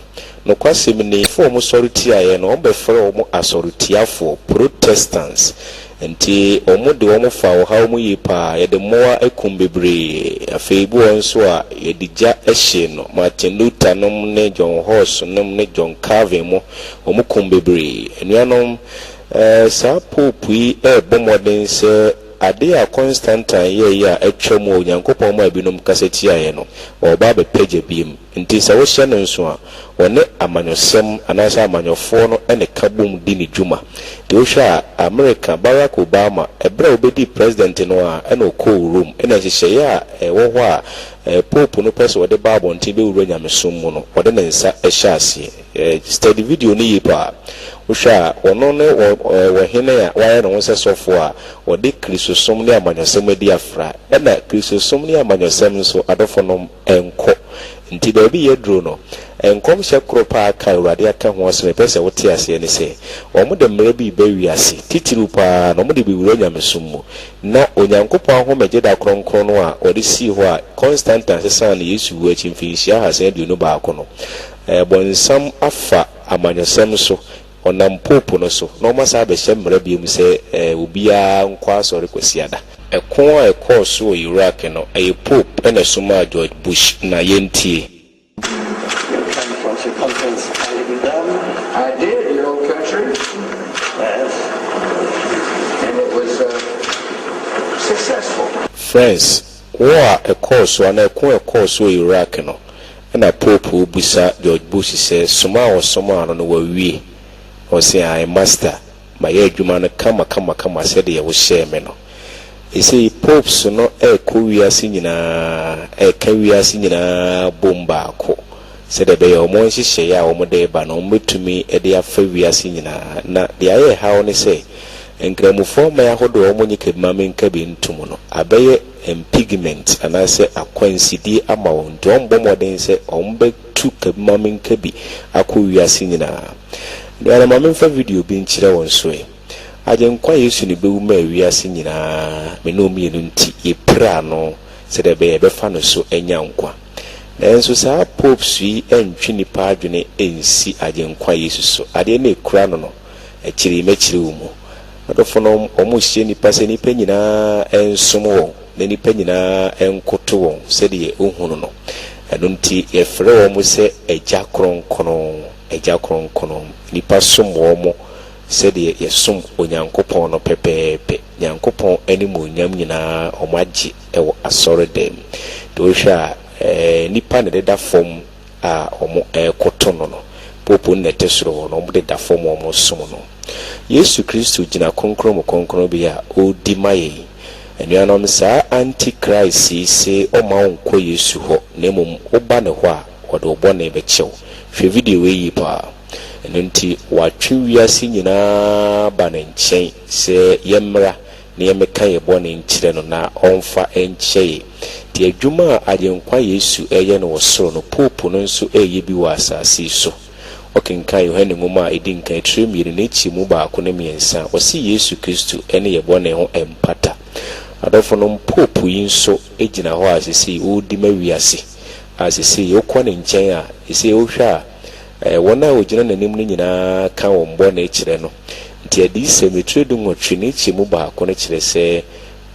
no kwasem ni form authority aye no obefre omo asoritiafo Protestants enti omo de omo fa o ha omo yipa ye de moa ekumbebre afebu onso a ye digya ehye no Martin Luther nom ne John Hus nom ne John Calvin mo omo kumbebre enuanom sa pope yi bomodin se ade a Constantine ye ya atwam onyankopon ma binom kaseti aye no oba be page biem nti sa wo hye no nso a one amanyosem anasa amanyofo no ene kabum di ni dwuma de wo hwa America Barack Obama ebra obedi president no a ene okọ Rome ene hyehye ya wo ho a pope no pese wo de Bible nti be wuro nyamesom mu no wo de ne nsa ehye ase study video ni yipa usha ono ne wo hene ya wa no se sofo a wo de Kristosom ne amanyosem adi afra ena Kristosom ne amanyosem so adofo no enko nti da bi yedro no enkom hye kropa aka urade aka ho aseme pese wote ase ne se omo de mre bi wiase titiru pa no mo de bi wuro nyamesom mu na onyankopon ahomegye da kronkron no a odi si ho a Constantine sesan Yesu wachi mfinhia ha san du no baako no bonsam afa amanyosem so onam pope no so no masa be hye mre bi mu se obia nkwa asori kwasiada ekon a ekoso Iraq no pope ene soma George Bush na yentie I did, your old country. Yes. And it was successful. Friends, war a course one a course Iraq no. And a pope who busa George Bush says, Soma or Soma on the way. Or say, I master. My edgeman kama said he was shaming. He say, popes no a Korea singing a Korea singing a bomba ko. said the bay or more share or more day, but no to me a dear favor singina. Na the air how on say, and gramophone may hold the omonic mammy cabin to mono. Abaye and pigment, and I say a quincy de amount, don't bomb what they say, ombe took a mammy cabby, a queer singina. The other moment for video being chira on sway. I didn't quite use to be we are singing me no me ye prano, said the baby fan so and yankwa. Then so sa Pope sweet and chini pardon and see I didn't quite use so. I didn't crano, a chili mechilumo. But of no almost any pass any penina and sumo, any penina and coto, said ye unhono. I don't tea a fro almost say a jackron cono, nipa sum warmo. Said ye sum onyankopon no pepepe nyankopon animu nyam nyina omaji ewo asore dem do hwa nipa ne da fom a omo ekotono no popo nete soro no de da fom omo sum no Yesu Kristo gina konkron bi a odi maye enuanom sa antichrist se o ma onko Yesu ho nemum oba ne ho a odo obo na be chew hwe video we yi pa nti watwe wiase nyina ba ne nchen se yemra ne yemeka ye bone nkyire no na onfa enkyeye de adwuma adenkwa Yesu eye no wosoro no popo no nso eye bi wa asase so okenka Yohane ngoma edinka etremire ne chi mu ba ko ne miensa wose Yesu Kristo ene ye bone ho empata adofo no popo yi nso egina ho asese odi ma wiase asese yokọ ne nchen a ese ohwa wona ogina nanim ni nyina ka wombo na ekire no nti adi semetri du ngotwe ne chi mu ba ko ne kire se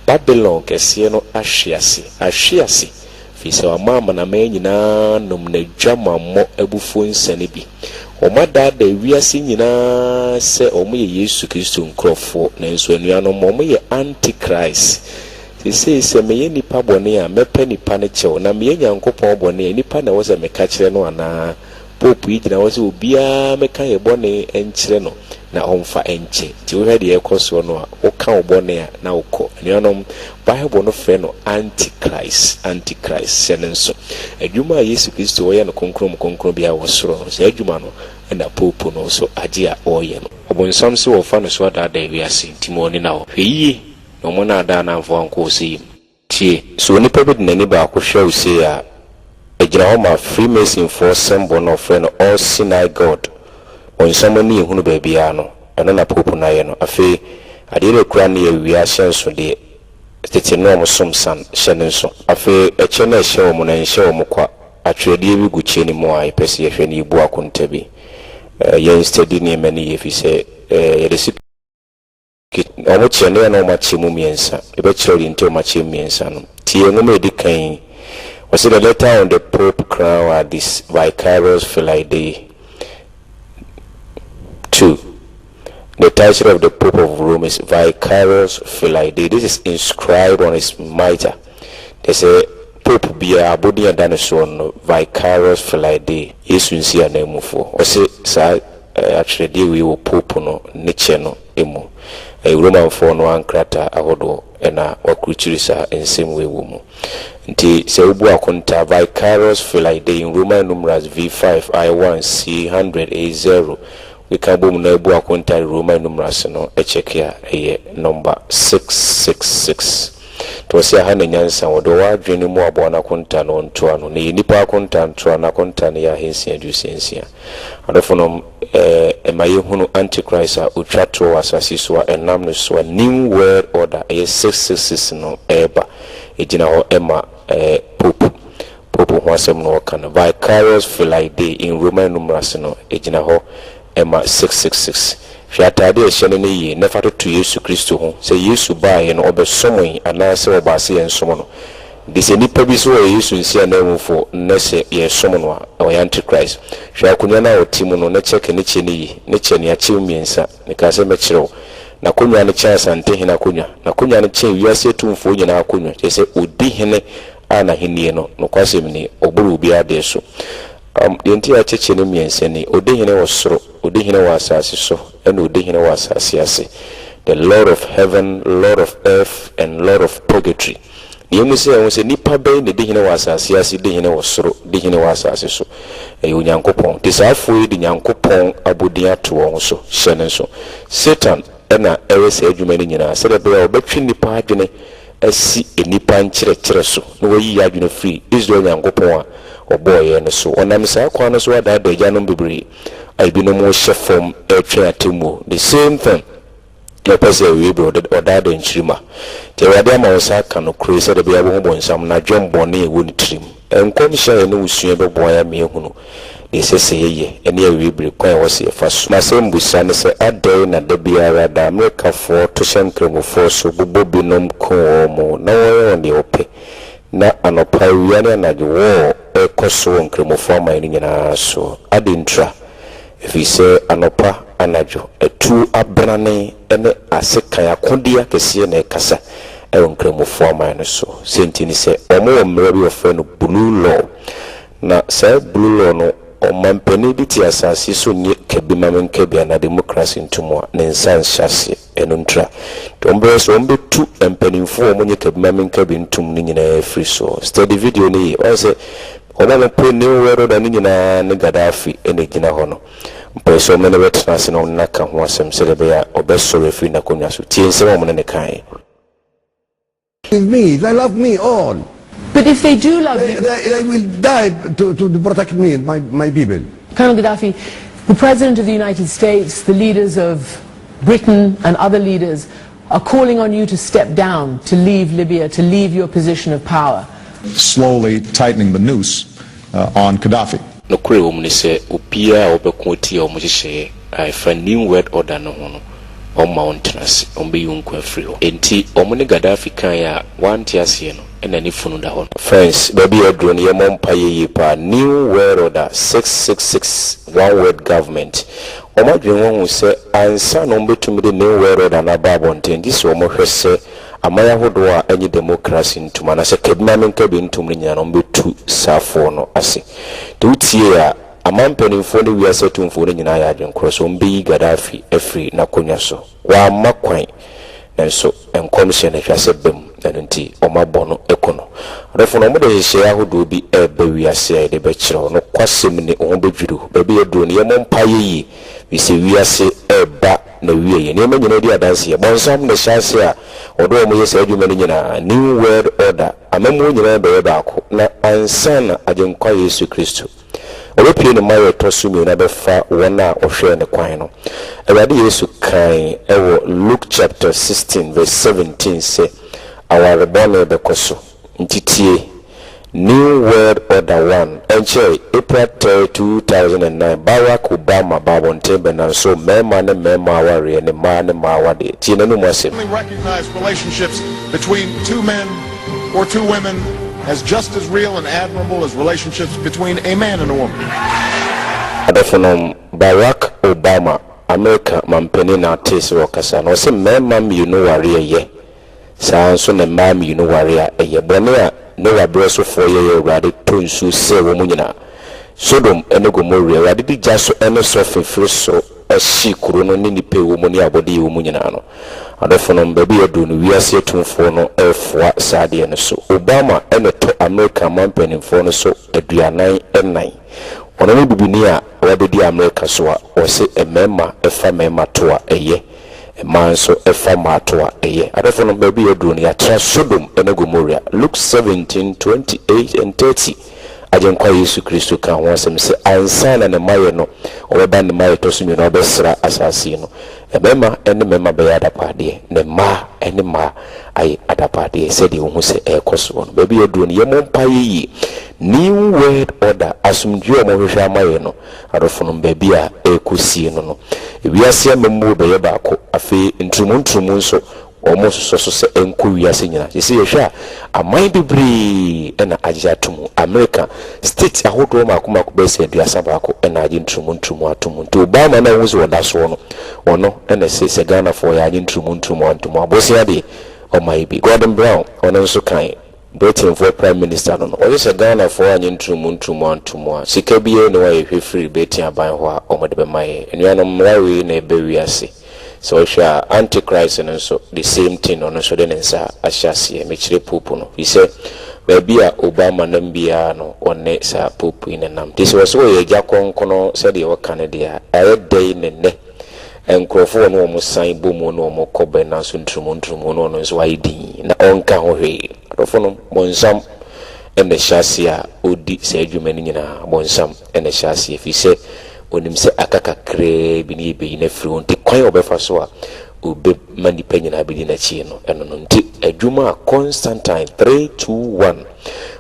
Babylon kese no ahwease fi se wa mama na me nyina nom na dwamammo abufu nsane bi omada da wiase nyina se omoye Yesu Kristo nkrofo na nso anuanom omoye antichrist se meye nipa bone a mepa nipa ne chew na meye nyankopon bone nipa na wo se meka kire no ana Pope yigina wose obia meka ye bone enkyere no na onfa enche ti wo hwede ekoso no a wo ka wo bone a na wokọ anuanom Bible no frɛ no antichrist senenso adwuma a Yesu Kristo wo ye no konkron bia wo soro no se adwuma no na Pope no so age a wo ye no obonsam se wo fa no so ada wiase timoni na wo hweye no mo na ada na mfo anko se tie so nipa bi nani ba ko hwɛ wo se a Ejirahoma Freemason for symbol no friend all Sinai God. On someone ehunu baabia no eno na Pope na ye no afi adire kura na ye wia hyenso de tete no mo somsan hyene nso afi eche na ehye wo mo na ehye wo mo kwa atwede bi guchie ni mo a ipese yehwe ni ibu akonta bi ye study ni mani ye fi se ye de sik omo chene na o ma chemu miensa ebe chiri nte o ma chemu miensa no tie ngome edikan. Was it a letter on the Pope crown at this vicarious Philadelphia? 2. The title of the Pope of Rome is Vicarious Philadelphia. This is inscribed on his mitre. There's a Pope be a body and dinosaur Vicarious Philadelphia. Yes, we see a name for. Was it sir? Actually, we will Pope no Nietzsche no emu. A Roman for no ankrata ahodo ena wakuchirisa in same way woman. Nti se ubu akonta Vicarious Philadelphia in Roman numerals V5 I1 C100 A0 we can boom na ubu akonta Roman numerals no echekia eye number 666 to se ha na nyansa wodo wa adwene mu abo na konta no nto ano ne nipa konta nto na konta ne ya hensia dusensia adofo no emaye hunu antichrist a utwato asasi so enam no so new world order 666 no eba ejina ho ema popo ho asem no kan Vicarious Philadelphia in Roman numerals no ejina ho ema 666 fiatade ehye ne yi nefa to Yesu Kristo ho se Yesu baaye no obesomo ana se obase ensomo no dise nipa bi so Yesu nsia na mufo nese ye somo no a antichrist hwa kunya na otimu no na cheke ne che ne yi ne che ne achi miensa ne ka se mekireo na kunya ne cha sante hina kunya na kunya ne che wiase tumfo nyina akunya se odi hene ana henie no no kwasem ni oburu bi ade so de nti a cheche ne miensa ni odi hene wo soro odi hene wo asase so ena odi hene wo asase ase the Lord of heaven, Lord of earth and Lord of purgatory. Yemu se nipa be ne de hene wo asase ase de hene wo soro de hene wo asase so Nyankopɔn te saa afo yi de Nyankopɔn abodin ato wɔn so hyɛne so Satan ɛna ɛwɛ sɛ adwuma no nyinaa sɛ dɛbɛ ɔbɛtwe nipa adwene asi nipa nkyerɛkyerɛ so na wɔyi adwene firi Israel Nyankopɔn a ɔbɔɔyɛ no so ɔnam saa kwan no so adaada agyanom bebree ebinom hyɛ fam ɛtwe atemmuo the same thing the person we bro or dad in Chima. The Radiama was a can of crazy at the Bible, some na John Bonnet wouldn't trim. And come share no soon boy me who they say ye, and here we require was here first. My same with son say at day na the Biara da America for to send cremo for so bobinum co no on the ope. Na anopariana na the war a coso and cremo for my in so I didn't try. If he say anopa anajo etu abrane ene aseka yakodia kese na kasa e onkremo forma no so sentini se omo mmerɛ bi ofre no blue law na say blue law no omampani bi ti asase so ni kabima menkabia na democracy ntomo ne nsan hyase eno ntra tombre so ombetu empanimfo omonye kabima menkabi ntom ni nyina free so study video ni o say Omo pe ne wero da nyina ne Gaddafi ene gina ho no mpeso me ne betena se no naka ho asem se be ya obesore fi na konya so tie nse mo ne kan me they love me all, But if they do love you, they will die to protect me, my people. Colonel Gaddafi, the President of the United States, the leaders of Britain and other leaders are calling on you to step down, to leave Libya, to leave your position of power. Slowly tightening the noose on Gaddafi. No kure wo say opia obekoti o mohye I find new world order no ho on mountains on be yunku afri ho enti omune Gaddafi kan ya wanti ase no ena ni funu da ho friends baby edro ne mompa ye pa new world order 666 one world government omadwen won say ansa no betumi de new world order na babo ntendi so mo hwese amaya hodo a enyi democracy ntuma na se kedma menka bi ntumri nya no betu safo no ase de utie a amampanimfo ne wiase tumfo ne nyina ya adwen kroso mbi Gaddafi afri na konya so wa makwan nanso enkomhye ne hwase bem nanti omabono ekono refono mo de hye ahodo bi ebe wiase de be kire no kwasem ne o bedwuru baby eduro ne yemompa yeyi bi se wiase eba na wiye ne nyina di adanse bonsam ne hyase a odo mo yesa adwuma ne nyina new world order amamu nyina be baako na ansana agenkwa Yesu Kristo obepie ne mayo tosumi na befa wona ohwe ne kwan no Awurade Yesu kan ewo Luke chapter 16 verse 17 say our reborn bekoso ntitie new world order 1 enche April 3, 2009 Barack Obama babon tembe na so mema ne mema aware ne ma ne ma awade tie na no mwasem recognize relationships between two men or two women as just as real and admirable as relationships between a man and a woman. Adafonom Barack Obama America mampeni na tese wakasa no se mema mi no ware ye saa so ne ma mi no ware ye bone a no wabre so for ye Awurade tonsu se wo mu nyina Sodom ene Gomorrah Awurade di jaso ene so fefre so ashi kuro no ne nipe wo mu ne abode wo mu nyina no Adafonom baby edu no wiase tumfo no efwa saade ne so Obama ene to America mampeni fo no so aduanan enan ono no bibini a wade di America so a o se emema efa mema to a eye man so efa ma to a eye Adafonom baby edu no ya tra Sodom ene Gomorrah Luke 17:28 and 30 ajenkwa Yesu Kristo kan ho asem se ansana ne maye no obeba ne maye to so mi no obesra asase no emema ene mema be adapade ne ma ene ma ai adapade se de hu se ekoso no baby edu no yemompa yi new world order asumdwe o mo hwehwa maye no Adafonom baby a ekosi no wiase amemmu be ye baako afi ntrumu nso almost so se enko wiase nyina yesi yehwa aman bibri ena agya tomu America state ahodo ma akoma ko be se aduasa baako ena agye ntrumu atomu to Obama na wuzo wada so no ono ena se Ghana for ya agye ntrumu atomu abosia de o mai bi Gordon Brown ono nso kan Britain for prime minister no o se Ghana for agye ntrumu atomu sika biye no wa yehwe free Britain aban ho a o mode be mai enuanom mrawe na ebe wiase so sha antichrist and so the same thing on so den nsa ahyase me kire popo no he said baby Obama nambia no one sa pope in nam this was so ye jakon kono said ye Canada a day ne enkrofo no mo san bomu no mo kobe na so ntrumo no so ID na onka ho hwe adofo no monsam ene hyasia odi sa adwuma ni nyina monsam ene hyasia fi se onim se akaka kre bi ni be na firi on ti kwan obefa so a obe mani panyina bi na chi no eno no nti adwuma Constantine 321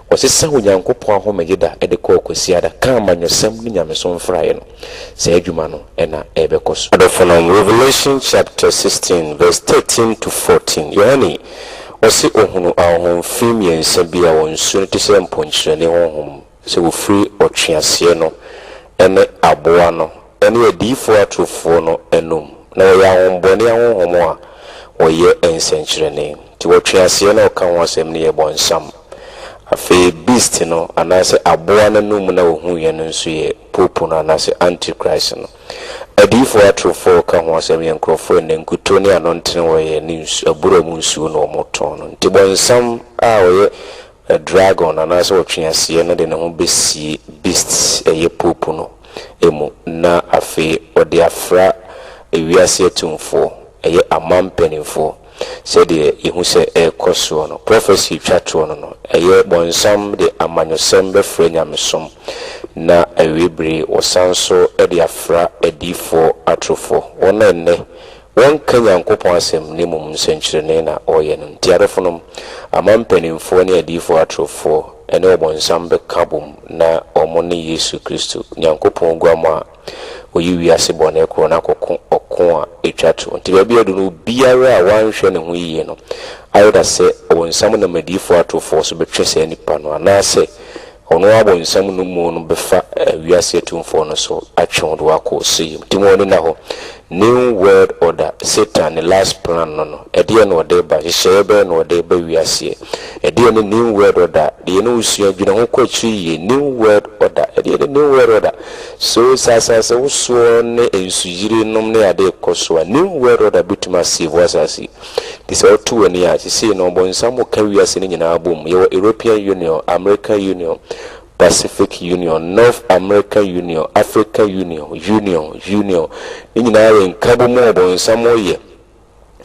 osesa onyankopon ahomegeda ede ko kwasiada kan manyosem ni nyameso mfrae no se adwuma no ena ebekoso from Revelation chapter 16 verse 13 to 14 yohani osi ohunu ahom film yensa bia wonsu te se mponchire honhom se wo free otwease no ene aboa no ene adifo atrofo no enum na ya hombone ahom a woye ensenchire ti wotwease no kan wasem ne ye bonsam afi beast no anase aboa na num na ohun ye no nso ye pope no anase antichrist no adifo atrofo kan wasem ye nkrofo ne nkuto ne anontene woye ne aburo mu nsuo no moto no nti bonsam a woye a dragon anase wotwease no de ne ho besi beast ye pope no emu na afi ode afra ewiase tumfo eye amampenifo said yehu se ekoso no prophecy twato no eye bonsam de amanyosem be frenya mesom na ewibre osanso de afra edifo atrofo wona ne won kanyankopon asem ne mum senkyerene na oye no ntiarefonom amampenifo ne edifo atrofo ene bonsam be kabum na omone Yesu Kristo nyankopon guama oyi wiase bone kro na kokon okon a etwato nti ba bia do no biara a wanhwe ne ho yiye no ayida se wonsam na madifo atofo so betwese nipa no anase ono abonsam no mu no befa wiase atumfo no so atwe do akosi timo ne na ho new world order Satan the last plan no ede no de ba hye no de ba wiase ede no new world order de no usu adwuna ho kwachi new world order ede the new world order so sasa so so ne ensujire nom ne ade koso new world order bituma save wasasi this all two ani a say no bonsam ka wiase ne nyina abom ye European Union, American Union, Pacific Union, North American Union, Africa Union, nyina ye nkabo mo bonsam oye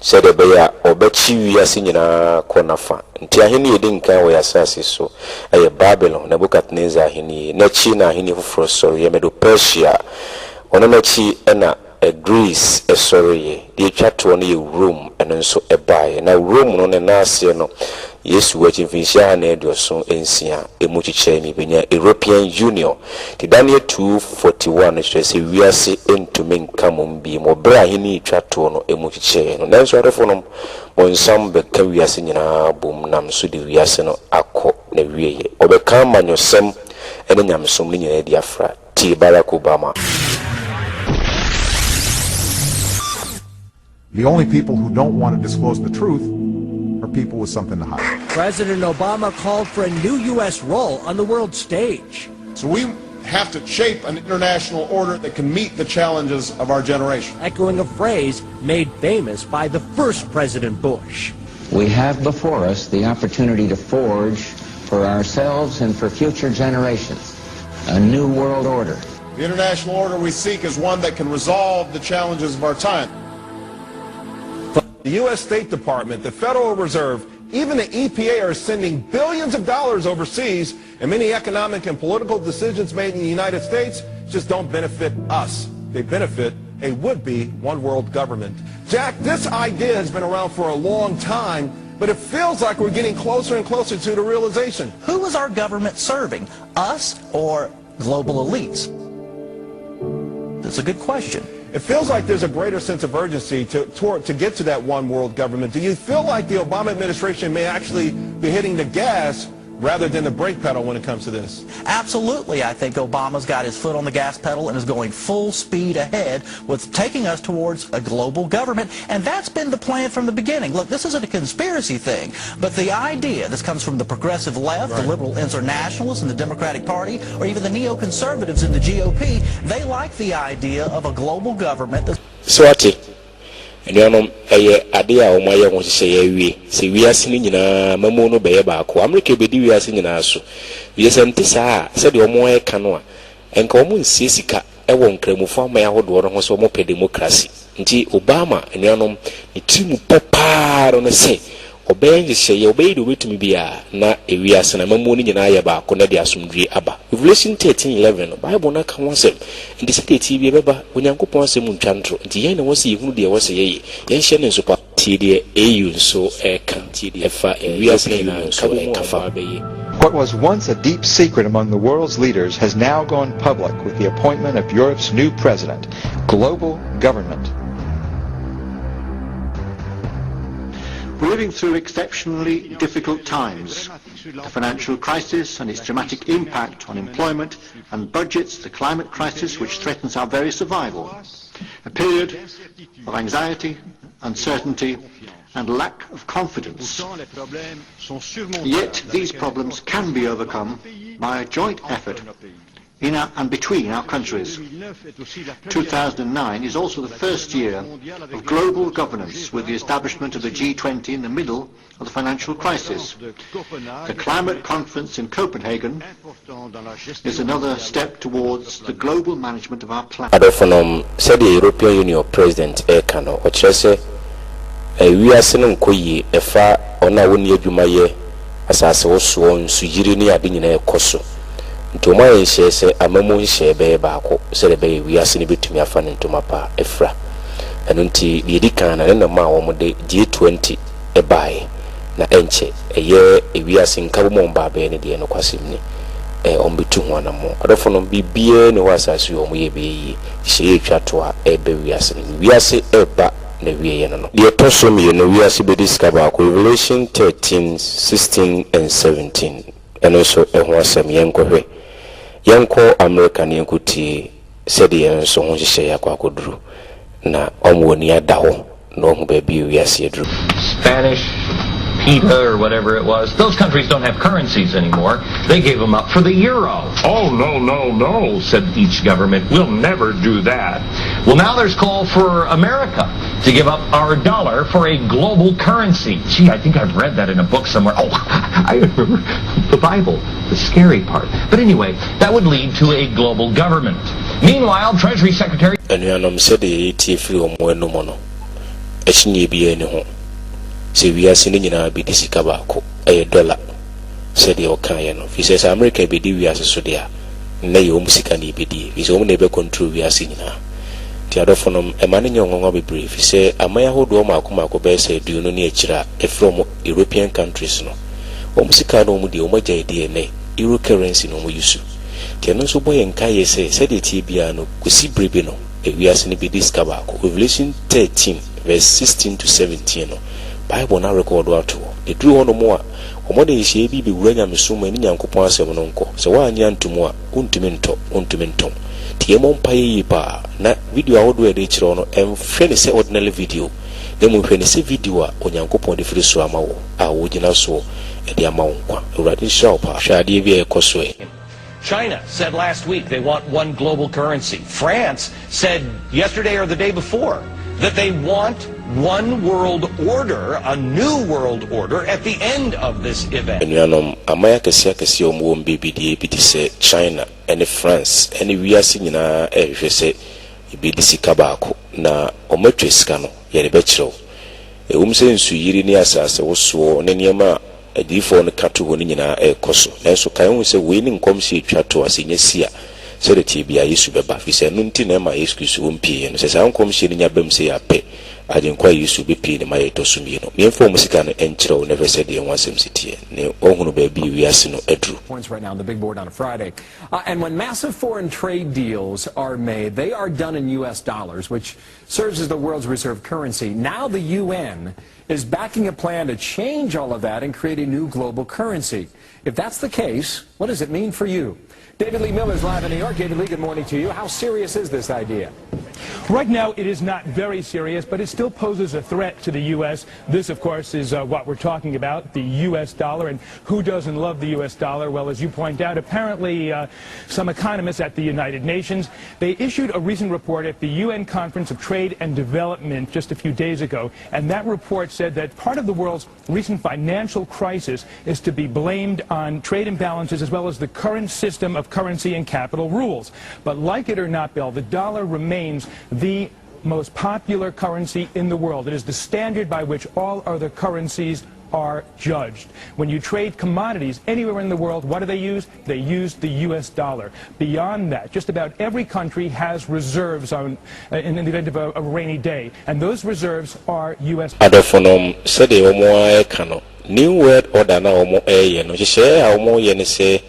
said beya obechi wiase nyina konafa nti ahini yedi nkan wo yasase so aye Babylon Nebuchadnezzar ahini na chi na ahini fufuro so ye Medo Persia ono na chi ena Greece sorry the twato no ye Rome eno so ebae na Rome no ne nase no Yesu wachimfinshia na edoso ensia emuchiche ni benya European Union the Daniel 2:41 stress wiase entumi nkamum bi mo bra hini twato no emuchiche no nanso arefo no bonsam be ka wiase nyina bom nam so de wiase no akọ na wieye obeka manyosem ene nyamsom ni nyina di afra ti Barack Obama. The only people who don't want to disclose the truth are people with something to hide. President Obama called for a new U.S. role on the world stage. So we have to shape an international order that can meet the challenges of our generation. Echoing a phrase made famous by the first President Bush. We have before us the opportunity to forge for ourselves and for future generations a new world order. The international order we seek is one that can resolve the challenges of our time. The U.S. State Department, the Federal Reserve, even the EPA are sending billions of dollars overseas, and many economic and political decisions made in the United States just don't benefit us. They benefit a would-be one-world government. Jack, this idea has been around for a long time, but it feels like we're getting closer and closer to the realization. Who is our government serving? Us or global elites? That's a good question. It feels like there's a greater sense of urgency to get to that one world government. Do you feel like the Obama administration may actually be hitting the gas rather than the brake pedal when it comes to this? Absolutely. I think Obama's got his foot on the gas pedal and is going full speed ahead with taking us towards a global government, and that's been the plan from the beginning. Look, this isn't a conspiracy thing, but the idea, this comes from the progressive left, the liberal internationalists in the Democratic Party, or even the neoconservatives in the GOP, they like the idea of a global government. Swati enuanom ade a omo aye ho hye wie se wiase ni nyina mamu no beye baako America bedi wiase nyina so wiase ntisa se de omo eka no a enka omo nsie sika ewo nkramufo amaya hodo no ho so omo pe democracy nti Obama enuanom ni timu poparo no se obeye hye obeye obetumi bia na ewiase na mamu ni nyina ya baako na de asomdwe aba Revelation 13:11 Bible na ka wonsem ndi se de ti bia beba onyankopon asem ntwantro nti yen na wose yehunu de wose yeye yen hye ne nso pa ti de EU nso ka ti de efa wiase na nso kafa beye. What was once a deep secret among the world's leaders has now gone public with the appointment of Europe's new president. Global government. We're living through exceptionally difficult times. The financial crisis and its dramatic impact on employment and budgets, the climate crisis which threatens our very survival, a period of anxiety, uncertainty and lack of confidence. Yet these problems can be overcome by a joint effort in and between our countries. 2009 is also the first year of global governance with the establishment of the G20 in the middle of the financial crisis. The climate conference in Copenhagen is another step towards the global management of our planet. Adofonom said the European Union President Ekano Ochese wiase no nkoyi efa ona woni adwumaye asase wo so nsuyiri ni ade nyina ekoso ntoma yenhye se amamu nhye be baako se le be wiase ni betumi afa ne ntoma pa efra eno nti de dikan na ne ma wo mo de G20 ebae na enche eye wiase nkabo mo mba be ne de no kwasem ni ombetu ho na mo adofo bibie ne wasase yo mo ye be yi hye etwa to a ebe wiase ni wiase eba na wiye no de tosom ye no wiase be discover Revelation 13, 16 and 17 eno so eho asem yenkohwe yanko America ne nkuti said yen so ho hye yakwa akoduru na omwoni ada ho no hu ba bi wiase eduru Spanish PETA or whatever it was. Those countries don't have currencies anymore. They gave them up for the euro. Oh, no, no, no, said each government. We'll never do that. Well, now there's call for America to give up our dollar for a global currency. Gee, I think I've read that in a book somewhere. Oh, I remember the Bible, the scary part. But anyway, that would lead to a global government. Meanwhile, Treasury Secretary... said se wiase ni nyina be disika baako $1 said the okan no fi says America be di wiase so dia na ye omusika ni be di fi so mo na be control wiase nyina ti adofo no e ma ne nyongo be brief fi say amaya hodo ma akoma be say du no ne akira e from European countries no omusika no mu di o magya di ne euro currency no mo yusu ti no so boye nka ye say said the tibia no kusi brebe no e wiase ni be disika baako Revelation 13 verse 16 to 17 no Bible na record wato the drew on more omode hye bi wuranya mesoma ni nyankopon asem no nko se wa anya ntumu a untumi ntom tie mo mpa yi pa na video awodo e de kire no emfre ne se ordinary video dem hwe ne se video a onyankopon de firi so ama wo a wo gina so e de ama wo kwa urade show pa hwade bi e koso e. China said last week they want one global currency. France said yesterday or the day before that they want one world order, a new world order at the end of this event. Amaya kesi omo mbibidi bi say China and France and wiase nyina ehwe se ibidi sika baako na omatwe sika no ye ne bekiro se nsuyiri ni asase woso ne niema adifo no kato ho nyina ekoso nanso kan hu se we ni nkomsi etwato asenya sia so the tibia yesu beba fi se no nti na ma yesu kristo wompie no se sa nkomsi ni nyabam se ya pe ajenkwa yesu bepi ne ma yeto sumi no miemfo musika no enchiro never said the one sem sitie ne ohunu ba bi wiase no edru points right now on the big board on a Friday and when massive foreign trade deals are made they are done in US dollars which serves as the world's reserve currency. Now the UN is backing a plan to change all of that and create a new global currency. If that's the case, what does it mean for you? David Lee Miller is live in New York. David Lee, good morning to you. How serious is this idea? Right now, it is not very serious, but it still poses a threat to the U.S. This, of course, is what we're talking about, the U.S. dollar. And who doesn't love the U.S. dollar? Well, as you point out, apparently some economists at the United Nations, they issued a recent report at the UN Conference of Trade and Development just a few days ago. And that report said that part of the world's recent financial crisis is to be blamed on trade imbalances as well as the current system of currency and capital rules. But like it or not, Bill, the dollar remains the most popular currency in the world. It is the standard by which all other currencies are judged. When you trade commodities anywhere in the world, what do they use? They use the U.S. dollar. Beyond that, just about every country has reserves in the event of a rainy day, and those reserves are U.S. New World Order na omo no share omo ye ne se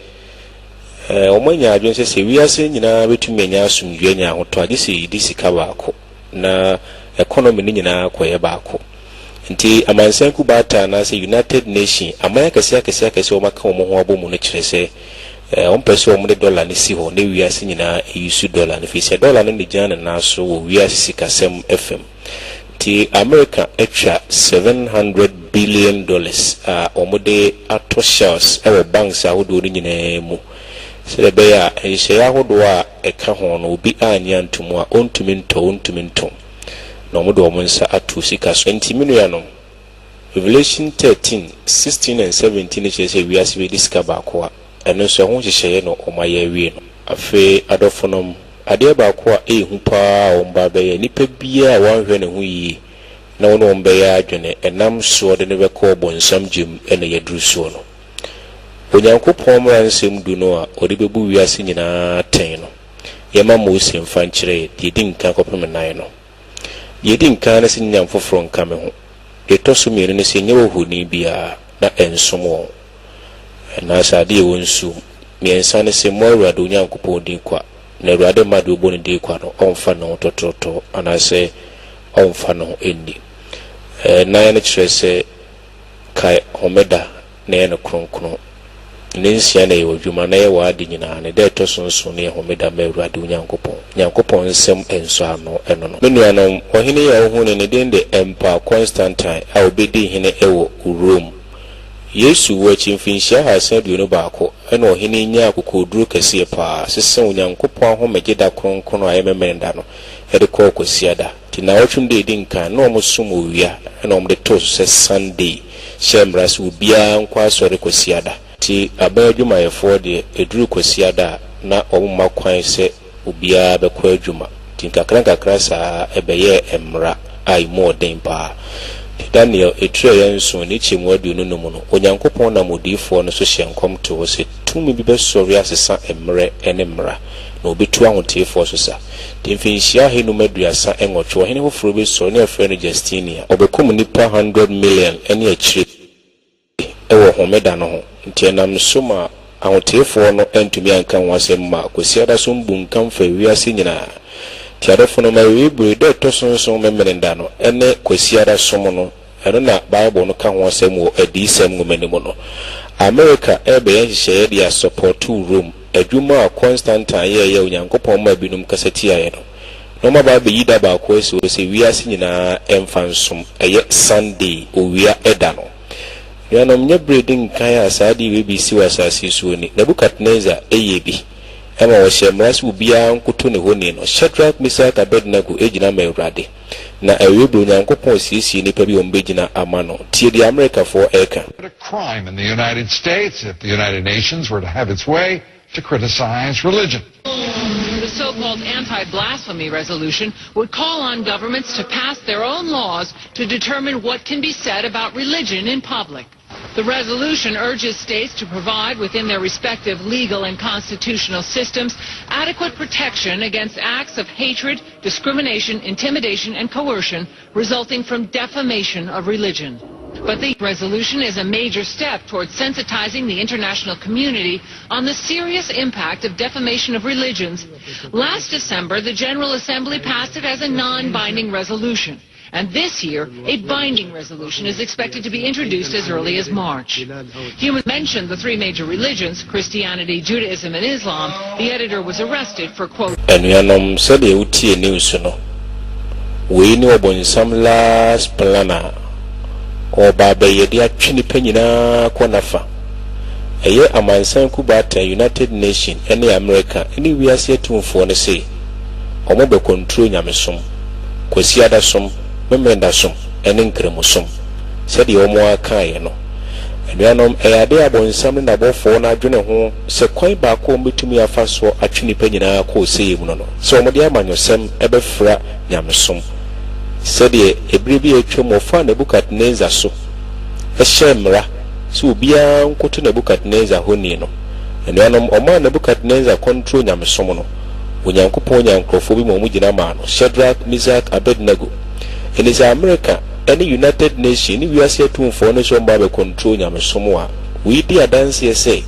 omo nya adwen se wiase nyina betumi nya asumdwe nya hoto age se yidi sika baako na economy ni nyina koye baako nti amansan ku bata na se United Nation amaya kase o maka omo ho abomu no kire se on pese omo de dollar ni si ho ne wiase nyina use dollar ne fi se dollar ne jana na so wo wiase sika sem FM ti America extra $700 billion omode ato shares ewe banks ahodo ni nyina mu se be ya ehye ahodo a eka ho no obi anya ntumu a ontumi nto no omode omunsa ato sika so ntiminu ya no Revelation 13, 16 and 17 chese wiase we discover ko a eno so ho hye no omaye wie no afi adofonom ade baako a ehu pa omba be ya nipa bia wanhwe ne ho yi na wono ombe ya adwene enam so de ne be ko bonsam gem ene yadru so no onyankopon mra nsem du no a ode bebu wiase nyina ten no yema Mose mfa nkyere de di nkan kopem nan no de di nkan na sin nyam foforo nka me ho etoso mienu ne se nyewo honi bia na ensom wo na sade wonsu miensa ne se morado onyankopon din kwa na Awurade madu oboni din kwa no onfa no tototo anase onfa no eni na ya ne kyerɛ sɛ kai homeda na ya ne kronkron ne nsia na yɛ adwuma na yɛ wade nyinaa ne da ɛtɔsonso ne homeda ma Awurade Nyankopɔn nsɛm enso ano ɛno no menuanom ɔhene yɛ ohu ne den de Emperor Constantine a obedi hene ɛwɔ Rome Yesu wachi mfinhyia hasan duonu baako ɛna ɔhene nya akokoduru kɛse paa sese Onyankopɔn ahomegyeda kronkron a yɛmemenda no ɛde kɔ kɔsiada ti na wɔtwum de din kan na ɔmosum owia ɛna ɔmde to so sɛ Sunday hyɛmras obia nkwa asɔre kɔsiada ti abadwuma yɛfo de eduru kɔsiada na ɔmma kwan sɛ obia bɛkɔ adwuma ti nkakra saa ɛbɛyɛ emra ai mo den paa Daniel etre yenso ni chemu aduonu no mu no Onyankopɔn na modifo no so hyenkom to se tumi bi besori asesa emre ene mra na obetu ahotefo so sa demfinhia he no maduasa enwotwe hene hoforo be so na afre no Justinia obekom nipa 100 million ene akire ewo homeda no ho ntienam soma ahotefo no entumi anka wasem ma kosiada so mbunkam fa wiase nyina tiadofono ma webure de tosonso memenda no ene kwasiara somo no eno na Bible no ka ho asem wo adisem ngomani mu no America ebe yehye dia support to Rome adwuma a Constantine ye Onyankopɔn ma binum kasati aye no no ma ba be yida ba ko ese o se wiase nyina emfansom eye Sunday owia eda no yanom nya breeding kan asadi we bi si wasasi so ni Nebukadnezar eye bi ema wo hyemras ubia nkoto ne honi no Shadrach Meshach Abednego ejina ma Awurade na ewebe Onyankopɔn siesie nipa bi ombegina amano tie di America for eka a crime in the United States if the United Nations were to have its way to criticize religion. The so-called anti-blasphemy resolution would call on governments to pass their own laws to determine what can be said about religion in public. The resolution urges states to provide within their respective legal and constitutional systems adequate protection against acts of hatred, discrimination, intimidation, and coercion resulting from defamation of religion. But the resolution is a major step towards sensitizing the international community on the serious impact of defamation of religions. Last December, the General Assembly passed it as a non-binding resolution. And this year, a binding resolution is expected to be introduced as early as March. Human mentioned the three major religions, Christianity, Judaism, and Islam. The editor was arrested for, quote, Enuanom said the UT news no. We knew about some last plana or Baba Yedia Chinipena Kwanafa. A year a man sang Kubata, United Nations, any America, anywhere say to phone say, or mobile control Yamisum, Kwesiada sum, Memenda sum, and Incremusum, said the Omoa Kayano. And Yanom a day about something about phone, I don't know, so quite back home to me a fast war at Chinipena ko say, no. So, my dear man, yourself, ever fra Yamisum. Said ye a bribe a chum of fun a book at Neza so. A shemra, so be a uncle a book at Neza honino. And Yanum or man a book at Neza control Yamisomono. When Yankoponia and Crofobim Mujinamano, Shadrach, Mizak, Abednego. And is America, any United Nation, we are here to inform us on Bible control Yamisomoa. We dear dance here say.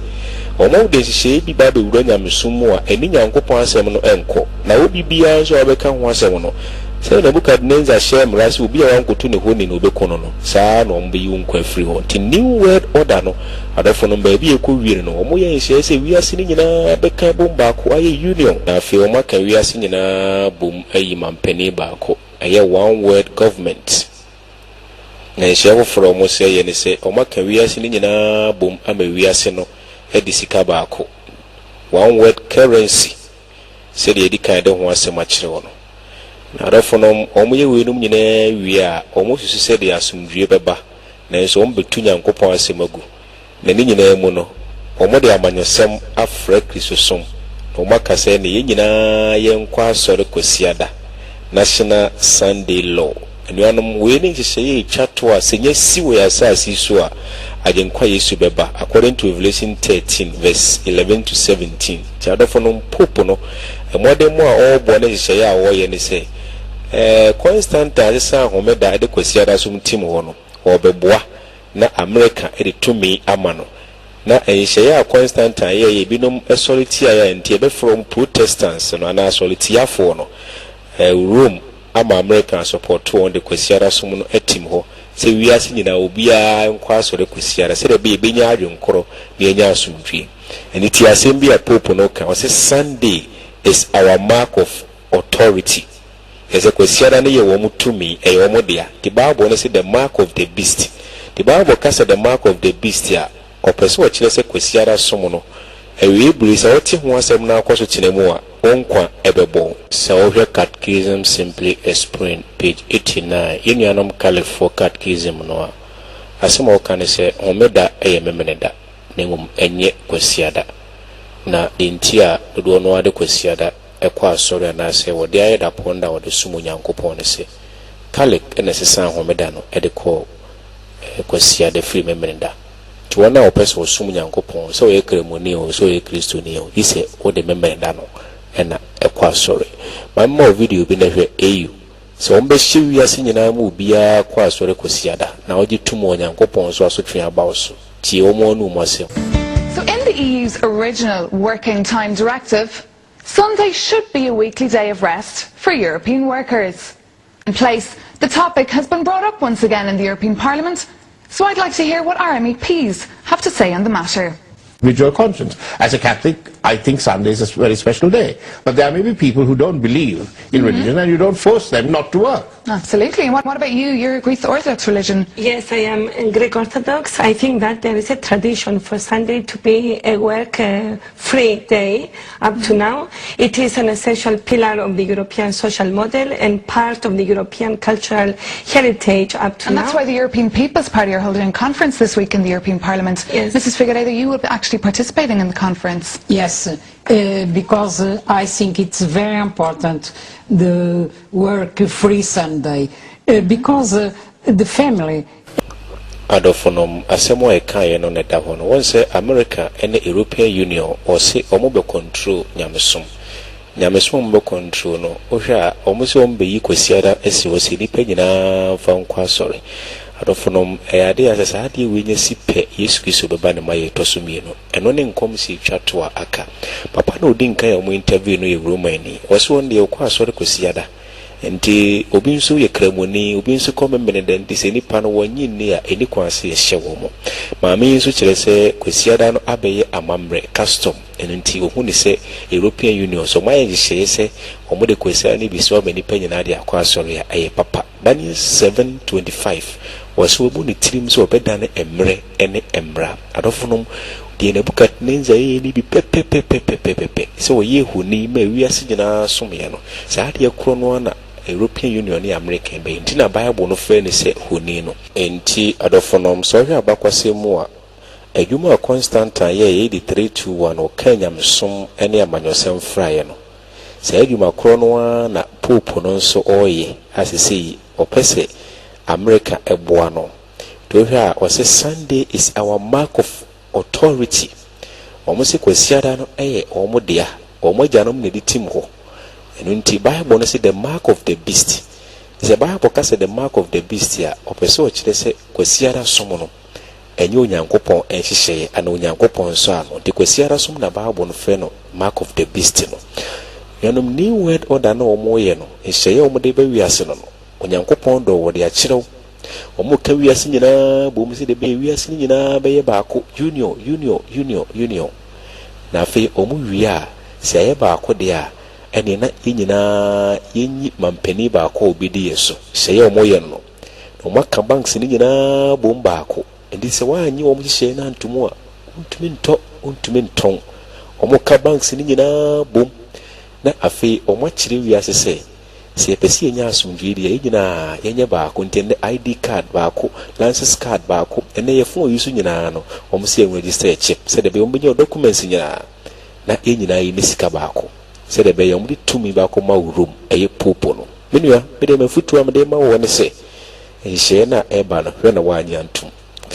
Omo de se bi ba be wura Yamisomo a eni Yankopon asem no enko. Na obi bia so obeka ho asem no. Say Nebukadnezar share mrasi obi a wankoto ne honi no obekono no. Saa no mbe yi nkwa free ho. Ti new world order no. Adafo no ba bi ekowie no. Omo ye nhye se wiase ni nyina beka bom ba ko aye union. Na afi omo ka wiase nyina bom ayi mampani ba ko. Aye one world government. Na nhye from omo se ye ne se omo ka wiase ni nyina bom ama wiase no. Edisika ba ko. One world currency. Said the edika de ho asem akire wo no. Na rafonom omoye wenum nyina wi a omosusu se de asumdue beba na enso ombetu Nyankopon asemagu na ni nyina mu no omo de amanyosem afra kristosom no makase ne ye nyina ye nkwa asore kwasiada National Sunday Law enuanom we ni hye twato a senya siwo ya asasi so a agenkwa Yesu beba according to Revelation 13 verse 11 to 17 chadofonom popo no emode mu a obo na hye ya wo ye ne se constant alisa homeda de kwasiada sum tim ho no obeboa na America e de tumi amano na ehye ya constant ye binom authority ya ntie be from Protestants no na authority ya fo no Rome ama American support on the kwasiada sum no etim ho se wiase nyina obia nkwa so de kwasiada se de be benya adwenkoro na enya asumdwe eni ti asem bi a pope no ka o se Sunday is our mark of authority. As a kwasiada ne ye wo mutumi e wo modea. The Bible say the mark of the beast. The Bible say the mark of the beast ya opeso o kire se kwasiada som no e we buri se oti ho asem na akoso kinemu a onkwa ebebo. Se o hwe catechism simply explain page 89 yenuanom California catechism no a asem o kan se omeda e memeneda nengum enye kwasiada na intia dodo no ade kwasiada ekwa asore na se wo de ayeda ponda wo de sumu Nyankopon ne se kalik ene sesa homeda no ede ko kwasiada free memeneda ti wona opeso sumu Nyankopon so ye kremoni o so ye kristoni o ise wo de memeneda no ena ekwa asore mamma video bi na hwe eu so ombe hyewi ase nyina mu bia kwa asore kwasiada na oji tumo Nyankopon so asotwe aba so ti omo nu mo se. So in the EU's original Working Time Directive, Sunday should be a weekly day of rest for European workers. In place, the topic has been brought up once again in the European Parliament, so I'd like to hear what our MEPs have to say on the matter. With your conscience. As a Catholic, I think Sunday is a very special day. But there may be people who don't believe in religion and you don't force them not to work. Absolutely. And what about you? You're a Greek Orthodox religion. Yes, I am Greek Orthodox. I think that there is a tradition for Sunday to be a work-free day up to now. It is an essential pillar of the European social model and part of the European cultural heritage up to now. And that's why the European People's Party are holding a conference this week in the European Parliament. Yes. Mrs. Figueiredo, you will actually participating in the conference. Yes, because I think it's very important, the work-free Sunday, because the family. Adofonom asemo ekaye no ne da hono won say America and the European Union or say omo be control nyamesom be control no ohwa omo se ombe yi kwasiada esi wose nipa nyina fa nkwa sori adofonom ade asasa ade wenye sipe Yesu Kristo beba ne maye tosumi no eno ne nkom si twato aka papa na odi nkan ya mo interview no ye Romani wose won de okwa sori kwasiada nti obi nso ye kramoni obi nso komemene den de se nipa no wonyi ni a eni kwanse ye hye wo mo maame nso kire se kwasiada no abeye amamre custom enti ohu ni se European Union so ma ye hye se omo de kwasiada ni bi so ba nipa nyina de akwa asore ya aye papa Daniel 7:25 was obu ni tirim so obedane emre ene embra adofonom de Nebukadnezar ye ni bi pepepepepepepe so ye huni ma wiase nyina som ye no saa de akro no na European Union ni American be nti na Bible no fe ni se huni no enti adofonom so hwe abakwase mu a adwuma Constantine ye di 321 o Kenya msom ene amanyosem fraye no saa adwuma kro no na pope no nso oye asese opese America eboa no to hwe a wose Sunday is our mark of authority omo se kwasiada no omo dia omo janom ne di tim ho enu nti Bible no say the mark of the beast is a Bible ka say the mark of the beast ya opese o kire se kwasiada som no enyo nyankopon enhyehyeye ana onyankopon so ano nti kwasiada som na Bible no fe no mark of the beast no yanom new word order na omo ye no enhyeye omo de ba wiase no onyankopon do wo de a kirew omo ka wiase nyina bo mu se de be wiase nyina be ye baako union na fe omo wi a se ye baako de a ene na nyina yenyi mampani baako obi de yeso se ye omo ye no omo ka banks ni nyina bo baako ndi se wanyi omo hye na ntumu a untumi nton omo ka banks ni nyina bom na afi omo kire wiase se pesi enya asumdwe de nyina yenye baako ntende ID card baako license card baako ene ye phone yusu nyina no omo se register chip se de be omo nye documents nyina na nyina yi misika baako se de be ye omo di tumi baako ma room eye popo no menua be de mafutu am de ma wo ne se ehye na eba no hwe na wanya ntum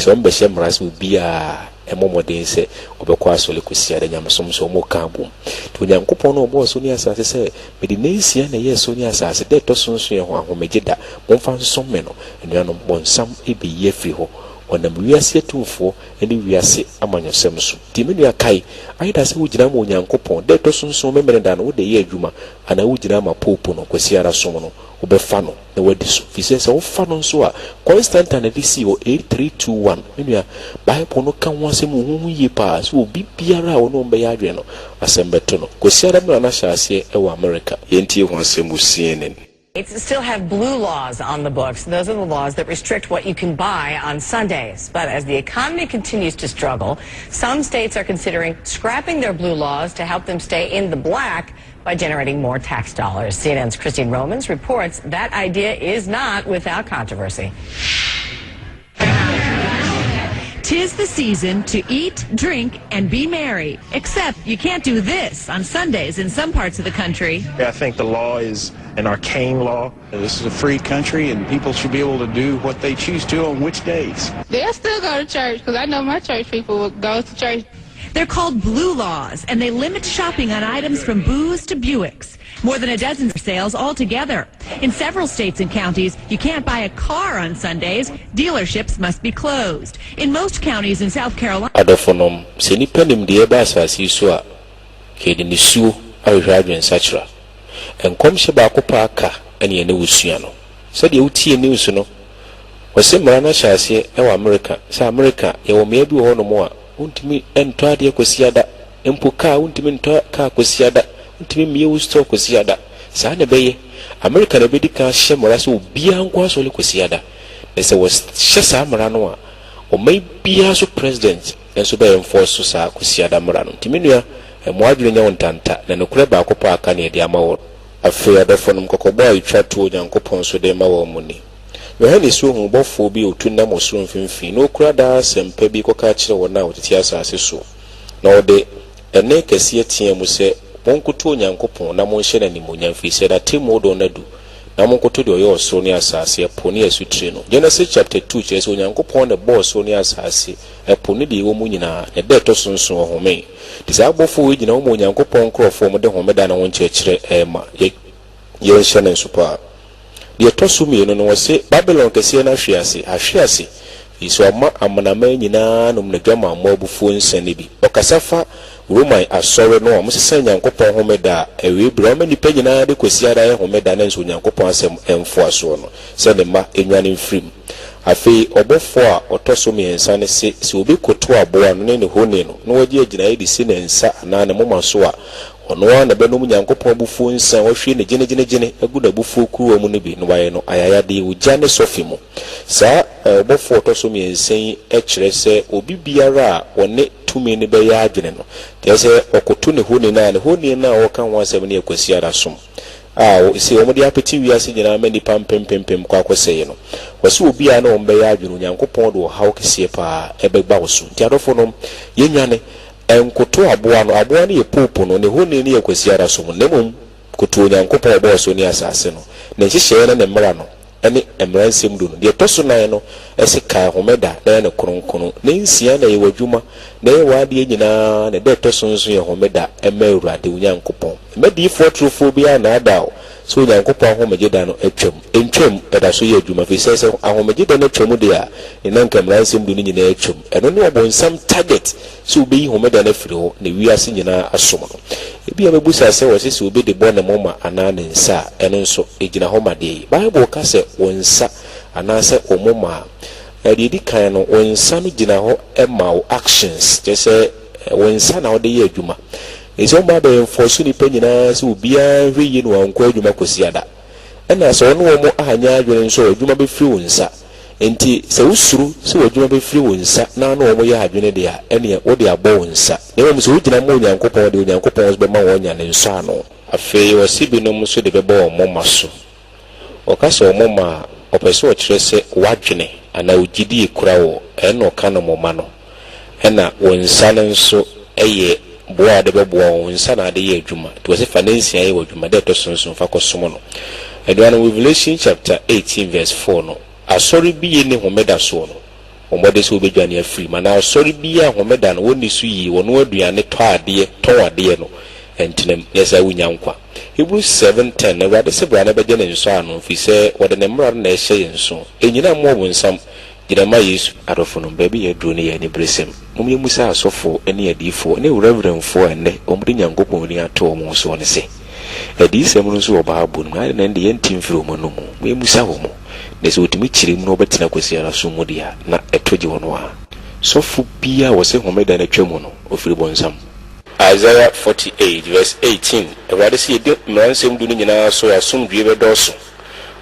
so mbe hye mraso bia emomoden se obekwa asole kwasiada nyamsom so mo kabum to nyankopon no obo so ni asase se mede nensia na ye so ni asase de to sonso ye ho ahomegida momfa nsom me no enuanom bonsam ebe ye firi ho onam wiase tumfo ene wiase amanyosem so di menua kai aida se wugina mo nyankopon de to sonso memere da no wo de ye adwuma ana wugina ma popo no kwasiada som no obefa no na wadi so fi se wo fa no nso a Constantine DC o 8321 menua Bible no ka ho asem hu yi pa so obi biara wo no mbe ya adwe no asembeto no kwasiada mra na hyase e wo America yenti ho asem CNN. It still have blue laws on the books. Those are the laws that restrict what you can buy on Sundays. But as the economy continues to struggle, some states are considering scrapping their blue laws to help them stay in the black by generating more tax dollars. CNN's Christine Romans reports that idea is not without controversy. 'Tis the season to eat, drink, and be merry. Except you can't do this on Sundays in some parts of the country. I think the law is an arcane law. This is a free country, and people should be able to do what they choose to on which days. They'll still go to church, because I know my church people will go to church. They're called blue laws, and they limit shopping on items from booze to Buicks. More than a dozen sales altogether. In several states and counties, you can't buy a car on Sundays. Dealerships must be closed. In most counties in South Carolina... Adofonom, seni penim de eba asasi so a kede ni suo ahwehwadwen sachra. Enkom hye ba kopa aka ene ene wusua no. Se de utie news no. Wose mra na hyase e wa America. Sa America ye wo me bi ho no mo a untimi ento ade kwasiada. Empo ka untimi ento ka kwasiada. Untimi me wu store kwasiada. Sa ne beye America na bedi ka hye mra so bia nkwa so le kwasiada. Ese was hye sa mra no a o mai bia so president enso be enforce so sa kwasiada mra no. Ntimi nua mo adwene nya wontanta na ne kure ba kopa aka ne de amawo. Afei adefonom kokobo itwa to nyankopon so de ma wo muni. Yohane so hu bofo bi otunna mo so mfimfin no kura da sempa bi koka kire wona otiti asase so. Na ode ene kase tie mu se bonkoto nyankopon na mo nhye na nimunya fi se da temo do na du. Na mo nkoto de oyo so ne asase poni asutire no. Genesis chapter 2 chese onyankopon de boss so ne asase poni de wo mu nyina e de to sonson home. Disa bofo we nyina wo onyankopon krofo mo de home da na won kyekire ma ye nhye na nsupa. De to so mi no no se Babylon kese na ahwease iso ama amanama nyina no mnadwama mo abufuo nsane bi okasafa Roman asɔre no a mosesa Nyankopɔn homeda ewe bra ma nipa nyina de kwasiada ye homeda na nso Nyankopɔn asɛm emfo aso no sɛ ne ma enwane mfrim afei obofo a otoso miensa ne se obi koto aboa no ne hone no na wagie agina ye de si ne nsa na ne moma so a ono a na benom Nyankopɔn bufuo nsa wahwe ne gene agu na bufuo kuruwa mu ne bi no waye no ayayade ugya ne sofi mu saa obofo otoso miensa yi ekyere se obi biara a one tumi ne be ya adwene no te se okoto ne hone na woka ho asɛm ne akwasi ara som si omudi apeti wiase nyina ma nipa mpempempem kwa kwaseye no wase obi a na ombe ya adwene Nyankopɔn do haw kese pa ebegba woso nti adofo no yenwane enkoto aboa no ye popo no ne hone ne yakwasi ara som nemom koto Nyankopɔn bo so ne asase no ne hyehyɛ ne mmara no ene emransem do no de toso nan no ese kai homeda na ne kronkrono ne nsia na ye wadwuma na ye wade nyina na de toso nso ye homeda ema Awurade Nyankopɔn medi fotrofo bia na ada so Nyankopɔn homegeda no entwam eda so ye adwuma fi sese ahomegeda no twam de a ina nka emransem do nyina atwam eno ne obonsam target so obi homeda na firi ho na wiase nyina asom no ebi abebusa se wo sese obi de bɔ ne moma ana ne nsa eno nso egina homa de Bible ka se wonsa anase omoma edidi kan no wonsa no gina ho ema actions just wonsa na ode ye adwuma ezo mba be enforce ni penyina se obia hweyi no anko adwuma kosiada ena so no wo mo ahanya adwene nso adwuma be firi wonsa enti se usuru se adwuma be firi wonsa na no wo mo ye adwene de a ene wo de abɔ wonsa ne wo so gina mo Nyankopɔn de Nyankopɔn be ma wo nya ne nso ano afei wasibi no mo so de be bɔ mo maso okasa omoma opeso okire se wadwene ana ogidi ekura wo eno kana moma no ena wonsa nso eye boa de beboa wonsa na de ye adwuma to se fanansi aye wadwuma de to sonson fa kosomo no eduano Revelation chapter 18 verse 4 no asori biye ne homeda so no omode se obedwane afiri mana asori biye homeda no woni so yi wono aduane to ade no entinem yesa wunyankwa Hebrews 7:10 na wade se bra na beje ne nso ano fi se wode ne mmara na ehye nso enyina mo wonsam girama Yesu adofo no baabi ye duro ne ye ne bresem mumye musa asofo ene adifo ne reverendfo ene omde Nyankopɔn ni ato mo so ne se adisem no so oba abu no na nde ye ntimfiri mo no mu mumye musa wo mo ne se otimi kyire mu no obetena kwasiara so mu dia na etoje wono a sofo bia wo se homeda na twam no ofiri bonsam Isaiah 48 verse 18 Awurade se yedi mransem du nyina so asomdue be doso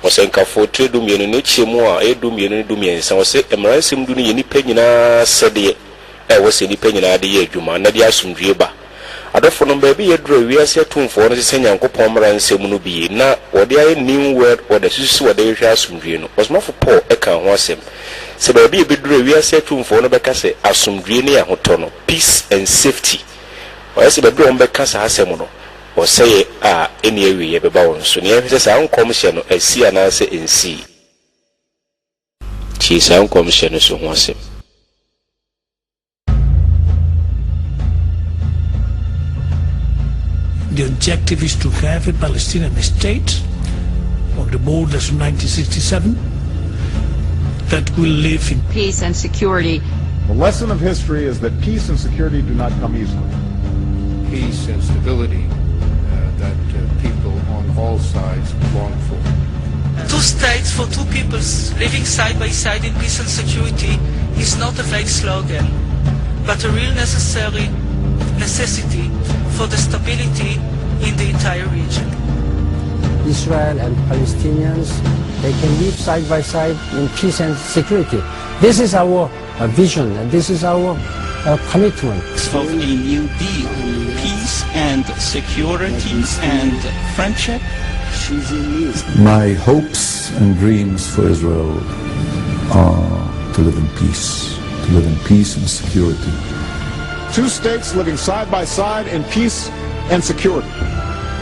wosenka fo tredu mienu ne chiemu a edu mienu ne du miensa wose mransem du ne nipa nyina sede wose nipa nyina de ye adwuma na de asomdue ba adofo no ba bi yedro wiase atumfo no se Nyankopɔn mransem no bi na wode aye new word wode susu wode hwe asomdue no osmafo Paul eka ho asem se ba bi ebedro wiase atumfo no beka se asomdue ne ahoto no peace and safety wase bebre on beka sa asem no o say eni awie ye beba won so ne ehwe sa ankom hye no asi ana se ensi chi sa ankom hye no so ho asem. The objective is to have a Palestinian state on the borders of 1967 that will live in peace and security. The lesson of history is that peace and security do not come easily. Peace and stability that people on all sides long for. 2 states for 2 peoples living side by side in peace and security is not a vague slogan, but a real necessity for the stability in the entire region. Israel and Palestinians, they can live side by side in peace and security. This is our vision and this is our commitment. Of a new deal, peace and security and friendship. My hopes and dreams for Israel are to live in peace and security. 2 states living side by side in peace and security.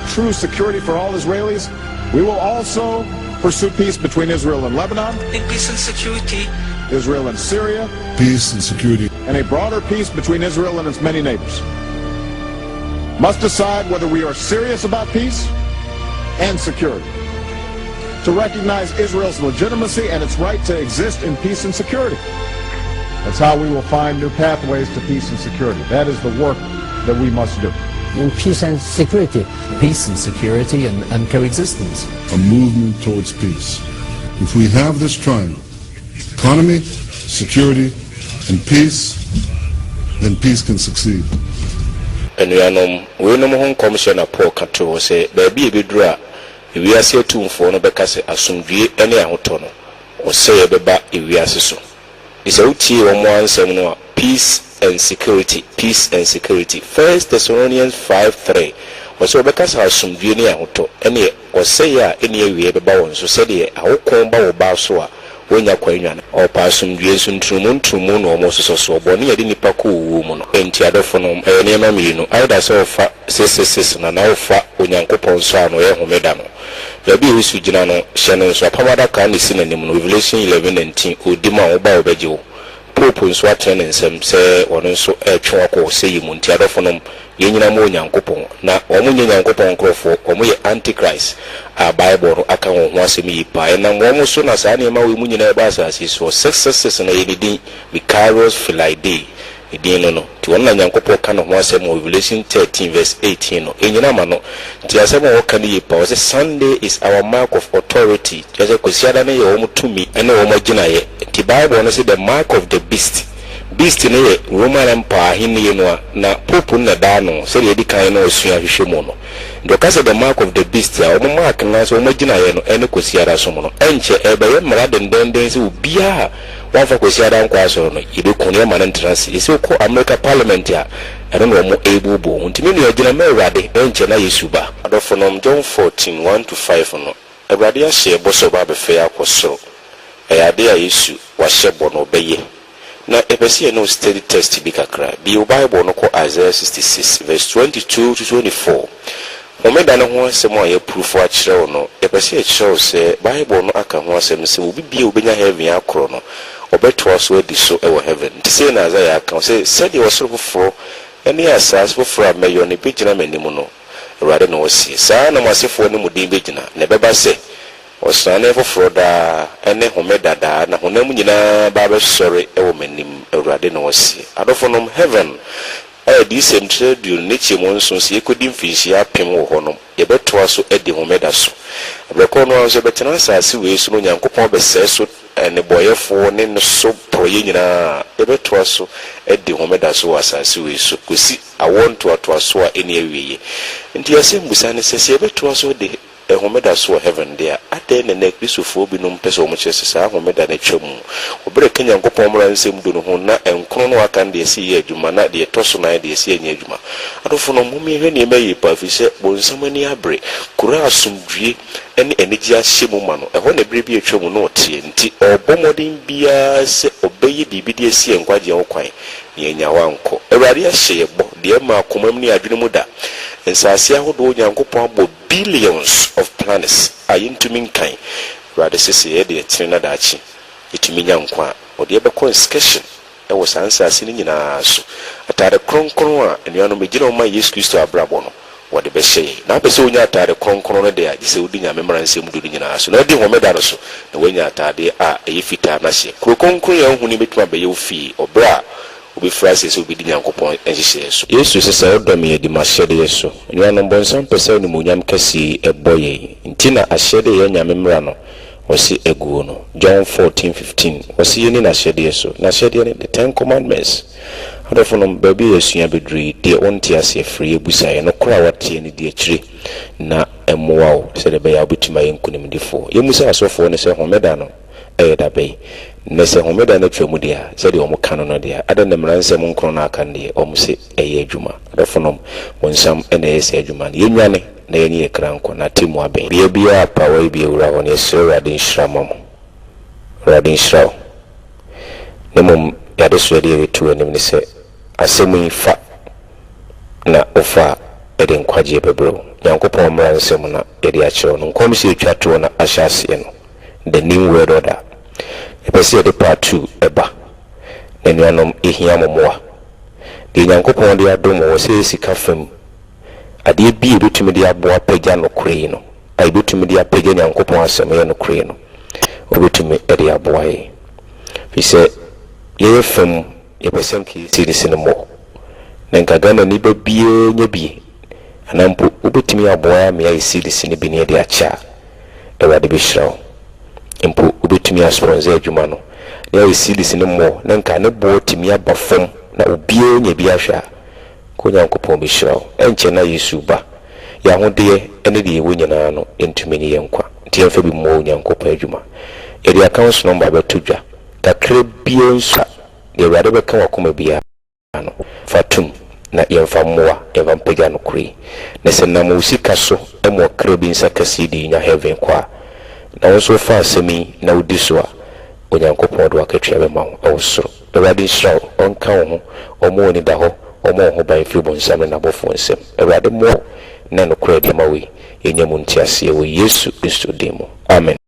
True security for all Israelis. We will also pursue peace between Israel and Lebanon. In peace and security. Israel and Syria. Peace and security. And a broader peace between Israel and its many neighbors. Must decide whether we are serious about peace and security. To recognize Israel's legitimacy and its right to exist in peace and security. That's how we will find new pathways to peace and security. That is the work that we must do. In peace and security. Peace and security and coexistence. A movement towards peace. If we have this triangle, economy, security, and peace, then peace can succeed. And we know Commissioner Paul Kato say, there be a bidra, if we are say to for no becase asumdue any ahotono, or say a beba if we are so. It's a uti or one seminar, peace and security, peace and security. 1 Thessalonians 5:3. Was so because asumdue any ahoto, any or say ya any we beba one, so said ye, I will come by baswa. When you are or pass some years into moon or most so bonny, I didn't pack woman, and Tiado from any mamino, either so far, says, and now fat when Uncle Ponsan or Homedano. The Bius Viginano, Shannon, so Pamada can listen in Revelation 11 and 10, who demand about Bejo. Pope and Swatan and some say, or so a chalk or say Montiado from them, Yenamo Yankopon, now Omun Yankopon Crofo, or me Antichrist. A Bible account once a me by and almost soon as animal women in Basas is for successes and a vicarious Philide. It didn't know to one Yankopo can of once more Revelation 13 verse 18 or in Yamano. Tiasamo Kani pause Sunday is our mark of authority. Just a Kosiadane or to me and no Homogena. The Bible say the mark of the beast. Beast in a Roman Empire, na Pope Nadano, say the Dicano Shimono. Because the mark of the beast, our mark and as Omagina and Kosiara Somono. Enche, Ebe, Maradan Dendes will be one for Kosiara and Quason, Idukonia Manentrance, is so called America Parliament. I don't know more able bone. To me, you're Rade, Enche na Yesuba. Adophonom John 14, 1-5 no. A radia share Bosoba Fair was so. A idea issue was Shebon obey. Now, if I see no steady test be kakra, the Bible no call Isaiah 66, verse 22-24. Omedana ho se mo ye proof wa kire no, if I see a show say Bible no aka ho asem se obi bia obenya heaven akro no, obeto so edi so e wo heaven. Ti say na Isaiah aka say said you was for any asas for mayor ne bigina manimu no. Awurade no wasi. Sa na masefo ne mudin bigina, ne beba say Osane for Froda, and Homedada, na Honemu nyina Baba sorry, Ewomenim, Awurade no wasi. Adofonom heaven. This same trade you nature monsoons, you couldn't fish ya pim honum. You bet was so Eddie Homedaso. Record was a better answer, see, so Yankopon be says and the boy for name so proyina. You bet was so Eddie Homedaso as I see, so could see. I want to atwaswa any way. And the same Busani says, you bet was so the Homeda so heaven there. At the end, the neck is so binum peso much as Homeda Nechomu. Or break Kenyan Copomra and Sim Dunhona and Chrono can they see a Jumana, the Tosona, the see a Juma. I don't know Mummy when you may puff, he said, when somebody a break, Kura some dree, any energy Shimumano, and when a baby a chomu no TNT or Bomodin Bias obey the BDC and Guadia Oquai, Yanko. A radia share, dear Marcomani Adrimuda. And Sasia would do Yanko billions of planets are into minkind. Rather say the Trinadachi. It mean Yankwa or the other conscription. I was answering in us. At the Croncoa and you know me, you know my excuse to a Brabono. What the best say. Now, Pessoa at the Croncoa there, this will be a memorandum doing in us. No, the Homedaraso, the way you are there are a fita nasi. Croncoa, who need to be fee or bra. Be phrases will be the Yankopon and she says, yes, you say, Odomie de Machede so. You are number some person Munyam Cassi a boy. In Tina, a shade Yanya Membrano, or see a guno. John 14:15, was see in a shade so. Na shade the 10 Commandments. Out of them, baby, as you be dream, dear own tears, a free busay, no crowd, any dear tree. Na a wow, said the bay I'll be to my incunim before. You must also for a Homedano, a bay. Nese Homeda netre mudia said the Omocanon there. Other than Ransom Moncrona Candy, almost a juma. The phonom when some NAS Juman. Yumani, Nani a cranko, not Timoabe. Be a power be around a sir Radin Shramum. Radin Shrow. No mum yadis ready to an say. A semi fat na offer Eden Quaji Bebro. Yankopon Ransom, Ediachon, comes you chat to an Ashasian. The new word order. If say the part 2 eba then you know ehiamomoa the Yankopon de adom was say sika fam ade bi betumi de aboa pagya no kure no ai betumi de apagya Yankopon asem ye no kure no obetumi de aboa ye fi say ye fam ye person ki series no mo na nka Ghana ni ba bie nya bi anampo ubetimi aboa me ayi series ni bi ne de acha Awurade be hyira mpo ubetimi sponsor adwuma no ne ayi series ni mo na nka ne bo timi abafom na obie nya bi ahwa ko Nyankopɔn be hyira enche na Yesu ba ya hode ene de yewo nyina no entumi ne yenkwa nti emfa bi mo Nyankopɔn adwuma eri account number be tudwa kakre bie nsa de Awurade be kan wakoma bia no fatum na yemfa mmoa yemfa mpega no kuri na se na mo sika so emo kra bi nsa kase di nya heaven kwa na wonso fa asemi na udi so a Onyankopɔn do akatwa be ma wo awsoro Awurade hyira onka wo ho omo ni da ho omo ho ban fi bo nsam na bofo nsam Awurade mo na no kra di ma we enyamu ntiase wo Yesu Kristo demo amen.